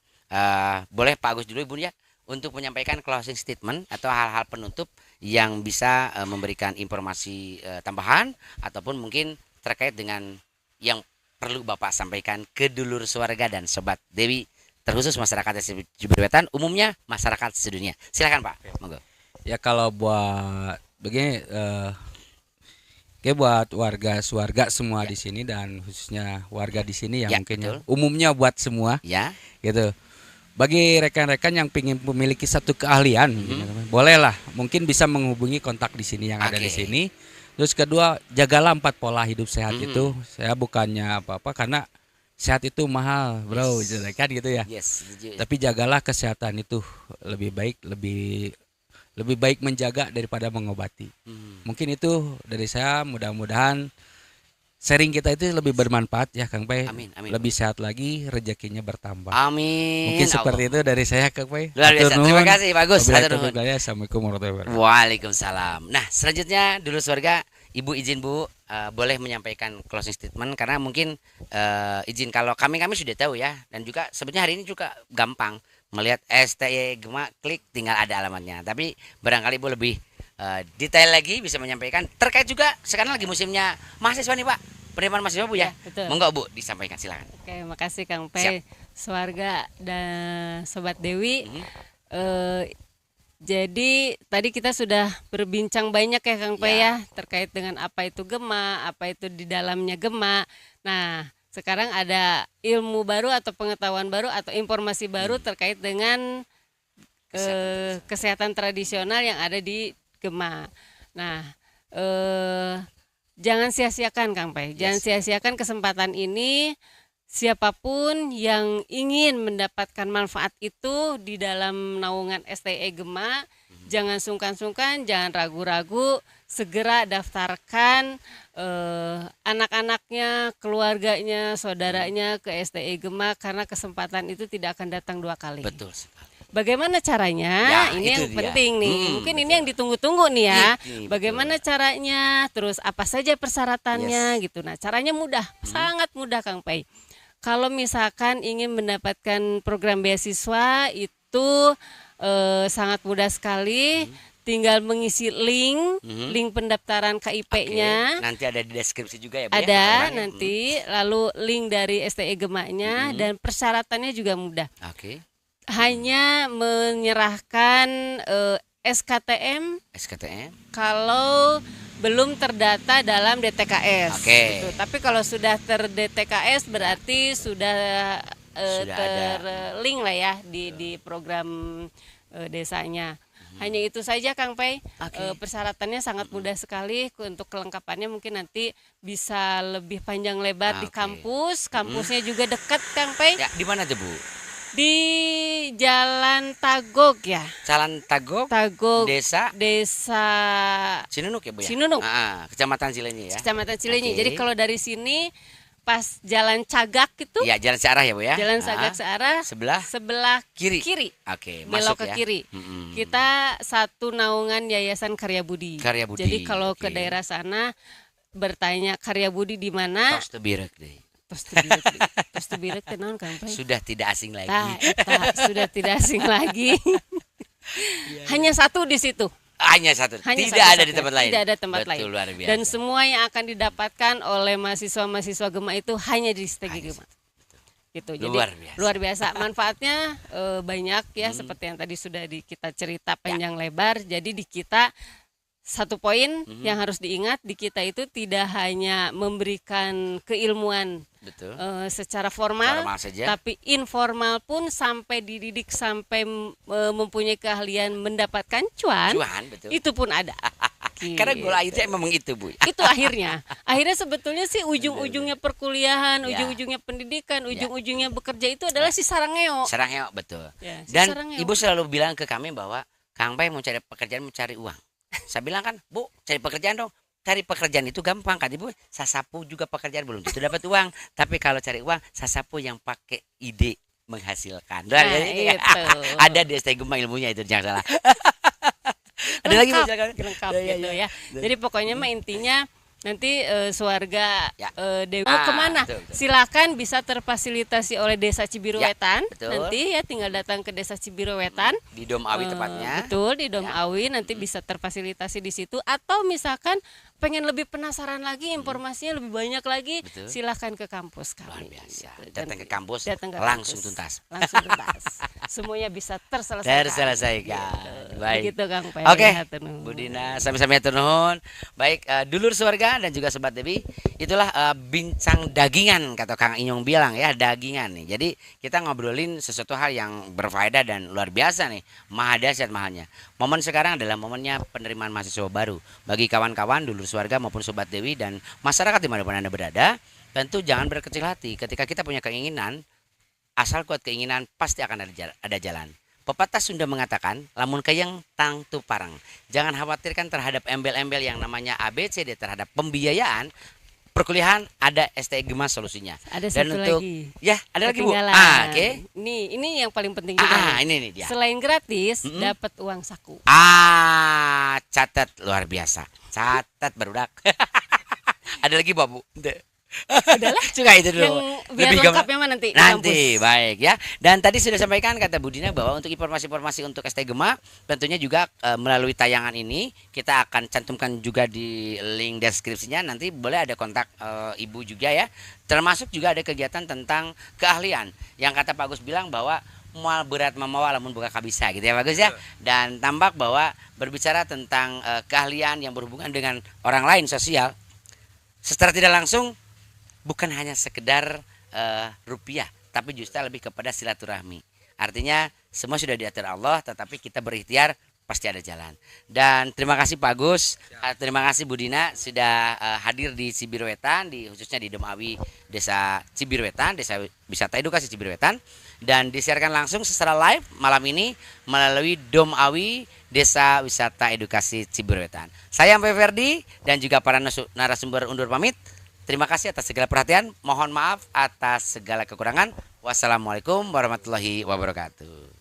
Speaker 1: boleh Pak Agus dulu Ibu ya untuk menyampaikan closing statement atau hal-hal penutup yang bisa memberikan informasi tambahan ataupun mungkin terkait dengan yang perlu Bapak sampaikan ke dulur Suarga dan Sobat Dewi, terkhusus masyarakat Ciberwetan, umumnya masyarakat sedunia. Silakan Pak, monggo.
Speaker 3: Ya kalau buat begini, kayak buat warga Suarga semua di sini dan khususnya warga di sini yang mungkin
Speaker 1: betul.
Speaker 3: Umumnya buat semua,
Speaker 1: Ya,
Speaker 3: gitu. Bagi rekan-rekan yang ingin memiliki satu keahlian, bolehlah, mungkin bisa menghubungi kontak di sini yang ada di sini. Terus kedua, jagalah 4 pola hidup sehat itu. Saya bukannya apa-apa karena sehat itu mahal, bro, kan gitu ya.
Speaker 1: yes, setuju.
Speaker 3: Tapi jagalah kesehatan itu lebih baik menjaga daripada mengobati. Mungkin itu dari saya, mudah-mudahan sharing kita itu lebih bermanfaat ya Kang Pai.
Speaker 1: Amin, amin.
Speaker 3: Lebih sehat lagi, rezekinya bertambah.
Speaker 1: Amin.
Speaker 3: Mungkin seperti itu dari saya Kang Pai.
Speaker 1: Luar biasa. Terima kasih Pak Agus.
Speaker 3: Assalamualaikum warahmatullahi wabarakatuh.
Speaker 1: Waalaikumsalam. Nah, selanjutnya dulu Suarga, Ibu izin Bu, boleh menyampaikan closing statement karena mungkin izin kalau kami sudah tahu ya, dan juga sebenarnya hari ini juga gampang melihat STE Gema, klik tinggal ada alamatnya. Tapi barangkali Ibu lebih detail lagi bisa menyampaikan terkait juga sekarang lagi musimnya mahasiswa nih Pak, penerimaan mahasiswa Bu ya.
Speaker 2: Betul.
Speaker 1: Monggo Bu disampaikan, silakan.
Speaker 2: Oke, makasih Kang Pai, Suarga dan Sobat Dewi. Jadi tadi kita sudah berbincang banyak ya Kang Pai ya terkait dengan apa itu Gema, apa itu di dalamnya Gema. Nah, sekarang ada ilmu baru atau pengetahuan baru atau informasi baru terkait dengan kesehatan tradisional yang ada di Gema. Nah, jangan sia-siakan Kang Pai, jangan sia-siakan kesempatan ini. Siapapun yang ingin mendapatkan manfaat itu di dalam naungan STE Gema, jangan sungkan-sungkan, jangan ragu-ragu, segera daftarkan anak-anaknya, keluarganya, saudaranya ke STE Gema karena kesempatan itu tidak akan datang 2 kali.
Speaker 1: Betul sekali.
Speaker 2: Bagaimana caranya?
Speaker 1: Ya,
Speaker 2: ini yang
Speaker 1: itu dia.
Speaker 2: penting nih. Mungkin ini yang ditunggu-tunggu nih ya. Bagaimana caranya? Terus apa saja persyaratannya gitu. Nah, caranya mudah, sangat mudah Kang Pai. Kalau misalkan ingin mendapatkan program beasiswa itu sangat mudah sekali. Tinggal mengisi link pendaftaran KIP-nya.
Speaker 1: Nanti ada di deskripsi juga ya Bu.
Speaker 2: Ada nanti, lalu link dari STE Gema-nya dan persyaratannya juga mudah.
Speaker 1: Oke.
Speaker 2: Hanya menyerahkan SKTM kalau belum terdata dalam DTKS.
Speaker 1: Oke.
Speaker 2: Gitu. Tapi kalau sudah ter-DTKS berarti sudah terlink lah ya di program desanya. Hanya itu saja Kang Pai. Persyaratannya sangat mudah sekali. Untuk kelengkapannya mungkin nanti bisa lebih panjang lebar di kampus. Kampusnya juga dekat Kang Pai.
Speaker 1: Ya, di mana tuh Bu?
Speaker 2: Di Jalan Tagog ya.
Speaker 1: Jalan Tagog,
Speaker 2: Tagog
Speaker 1: Desa Cinunuk ya Bu ya?
Speaker 2: Cinunuk.
Speaker 1: Kecamatan Cilenyi ya.
Speaker 2: Kecamatan Cilenyi.
Speaker 1: Oke.
Speaker 2: Jadi kalau dari sini pas Jalan Cagak itu,
Speaker 1: Iya, jalan searah ya Bu ya.
Speaker 2: Jalan Cagak searah
Speaker 1: Sebelah
Speaker 2: kiri.
Speaker 1: Oke,
Speaker 2: Belok
Speaker 1: masuk
Speaker 2: ke
Speaker 1: ya.
Speaker 2: kiri.
Speaker 1: Mm-mm.
Speaker 2: Kita satu naungan Yayasan Karya Budi.
Speaker 1: Karya Budi,
Speaker 2: Jadi kalau ke
Speaker 1: oke.
Speaker 2: daerah sana bertanya Karya Budi di mana?
Speaker 1: Tos teu birek deh.
Speaker 2: Tos teu birek deui. Tos teu birek teh naon Kang Prai?
Speaker 1: Sudah tidak asing lagi.
Speaker 2: Tah, eta sudah tidak asing lagi. Hanya satu di situ.
Speaker 1: Hanya satu.
Speaker 2: Hanya
Speaker 1: Tidak ada di
Speaker 2: satu-satunya.
Speaker 1: tempat lain.
Speaker 2: Tidak ada tempat
Speaker 1: Betul,
Speaker 2: lain.
Speaker 1: luar biasa.
Speaker 2: Dan semua yang akan didapatkan oleh mahasiswa-mahasiswa Gema itu hanya di Stegi Gema. Gitu. Jadi
Speaker 1: Luar biasa.
Speaker 2: luar biasa. Manfaatnya banyak ya, seperti yang tadi sudah kita cerita panjang lebar. Jadi di kita satu poin yang harus diingat, di kita itu tidak hanya memberikan keilmuan
Speaker 1: Betul.
Speaker 2: secara formal,
Speaker 1: Formal saja.
Speaker 2: tapi informal pun sampai dididik sampai mempunyai keahlian mendapatkan cuan,
Speaker 1: betul.
Speaker 2: itu pun ada.
Speaker 1: Karena
Speaker 2: Gitu.
Speaker 1: goal akhirnya memang itu Bu.
Speaker 2: Itu akhirnya sebetulnya sih ujung-ujungnya perkuliahan, ujung-ujungnya pendidikan, ujung-ujungnya bekerja itu adalah si sarangeo.
Speaker 1: Sarangnya betul.
Speaker 2: Ya, si
Speaker 1: Dan
Speaker 2: sarangeo.
Speaker 1: Ibu selalu bilang ke kami bahwa Kang Pai mau cari pekerjaan, mau cari uang. Saya bilang kan, Bu, cari pekerjaan dong. Cari pekerjaan itu gampang kan Ibu. Sasapu juga pekerjaan belum tentu dapat uang. Tapi kalau cari uang, sasapu yang pakai ide menghasilkan.
Speaker 2: Nah,
Speaker 1: Jadi,
Speaker 2: itu.
Speaker 1: ada di ST Gema ilmunya itu, jangan salah. Ada lagi Bu, silakan.
Speaker 2: lengkap
Speaker 1: Ya, ya,
Speaker 2: gitu
Speaker 1: ya.
Speaker 2: ya. Jadi pokoknya mah intinya nanti Suarga
Speaker 1: Ya.
Speaker 2: Dewi mau kemana?
Speaker 1: betul, betul.
Speaker 2: Silakan bisa terfasilitasi oleh Desa Cibiru
Speaker 1: Ya,
Speaker 2: Wetan.
Speaker 1: betul.
Speaker 2: Nanti ya tinggal datang ke Desa Cibiru Wetan.
Speaker 1: Di Dom Awi tepatnya.
Speaker 2: Betul, di Dom Awi nanti bisa terfasilitasi di situ, atau misalkan pengen lebih penasaran lagi, informasinya lebih banyak lagi,
Speaker 1: Betul.
Speaker 2: silahkan ke kampus
Speaker 1: Luar
Speaker 2: kami.
Speaker 1: biasa.
Speaker 2: Gitu.
Speaker 1: Datang
Speaker 2: Dan
Speaker 1: ke kampus,
Speaker 2: datang ke
Speaker 1: langsung
Speaker 2: kampus.
Speaker 1: tuntas.
Speaker 2: Langsung tuntas. Semuanya bisa terselesaikan.
Speaker 1: Terselesaikan. Baik.
Speaker 2: Begitu Kang Peri.
Speaker 1: Oke,
Speaker 2: Hatur nuhun.
Speaker 1: Bu Dina, sami-sami hatur nuhun. Baik, dulur Suarga dan juga Sobat Dewi, itulah bincang dagingan kata Kang Inyong bilang ya, dagingan nih. Jadi kita ngobrolin sesuatu hal yang berfaedah dan luar biasa nih, maha dahsyat mahalnya. Momen sekarang adalah momennya penerimaan mahasiswa baru. Bagi kawan-kawan dulur Suarga maupun Sobat Dewi dan masyarakat dimanapun Anda berada, tentu jangan berkecil hati. Ketika kita punya keinginan, asal kuat keinginan pasti akan ada jalan. Pepatah Sunda mengatakan, lamun kayang tang tu parang. Jangan khawatirkan terhadap embel-embel yang namanya ABCD terhadap pembiayaan. Perkuliahan ada ST Gema solusinya.
Speaker 2: Ada
Speaker 1: Dan
Speaker 2: satu
Speaker 1: untuk
Speaker 2: lagi.
Speaker 1: ya, ada lagi Bu.
Speaker 2: Ketinggalan.
Speaker 1: Oke.
Speaker 2: Ini yang paling penting juga. nih.
Speaker 1: Ini nih dia.
Speaker 2: Selain gratis, dapat uang saku.
Speaker 1: Catat luar biasa. Catat barudak. Ada lagi Bu.
Speaker 2: Adalah
Speaker 1: Juga itu dulu.
Speaker 2: yang biar lengkapnya mah nanti di
Speaker 1: Nanti
Speaker 2: kampus.
Speaker 1: baik ya. Dan tadi sudah sampaikan kata Bu Dina bahwa untuk informasi-informasi untuk ST Gema tentunya juga melalui tayangan ini kita akan cantumkan juga di link deskripsinya. Nanti boleh ada kontak Ibu juga ya. Termasuk juga ada kegiatan tentang keahlian yang kata Pak Agus bilang bahwa mual berat memawa lamun buka kabisa gitu ya Pak Agus ya. Dan tampak bahwa berbicara tentang keahlian yang berhubungan dengan orang lain sosial secara tidak langsung bukan hanya sekedar rupiah, tapi justru lebih kepada silaturahmi. Artinya semua sudah diatur Allah, tetapi kita berikhtiar pasti ada jalan. Dan terima kasih Pak Agus, terima kasih Bu Dina sudah hadir di Cibiru Wetan, khususnya di Dom Awi Desa Cibiru Wetan, Desa Wisata Edukasi Cibiru Wetan, dan disiarkan langsung secara live malam ini melalui Dom Awi Desa Wisata Edukasi Cibiru Wetan. Saya Mpe Ferdi dan juga para narasumber undur pamit. Terima kasih atas segala perhatian. Mohon maaf atas segala kekurangan. Wassalamualaikum warahmatullahi wabarakatuh.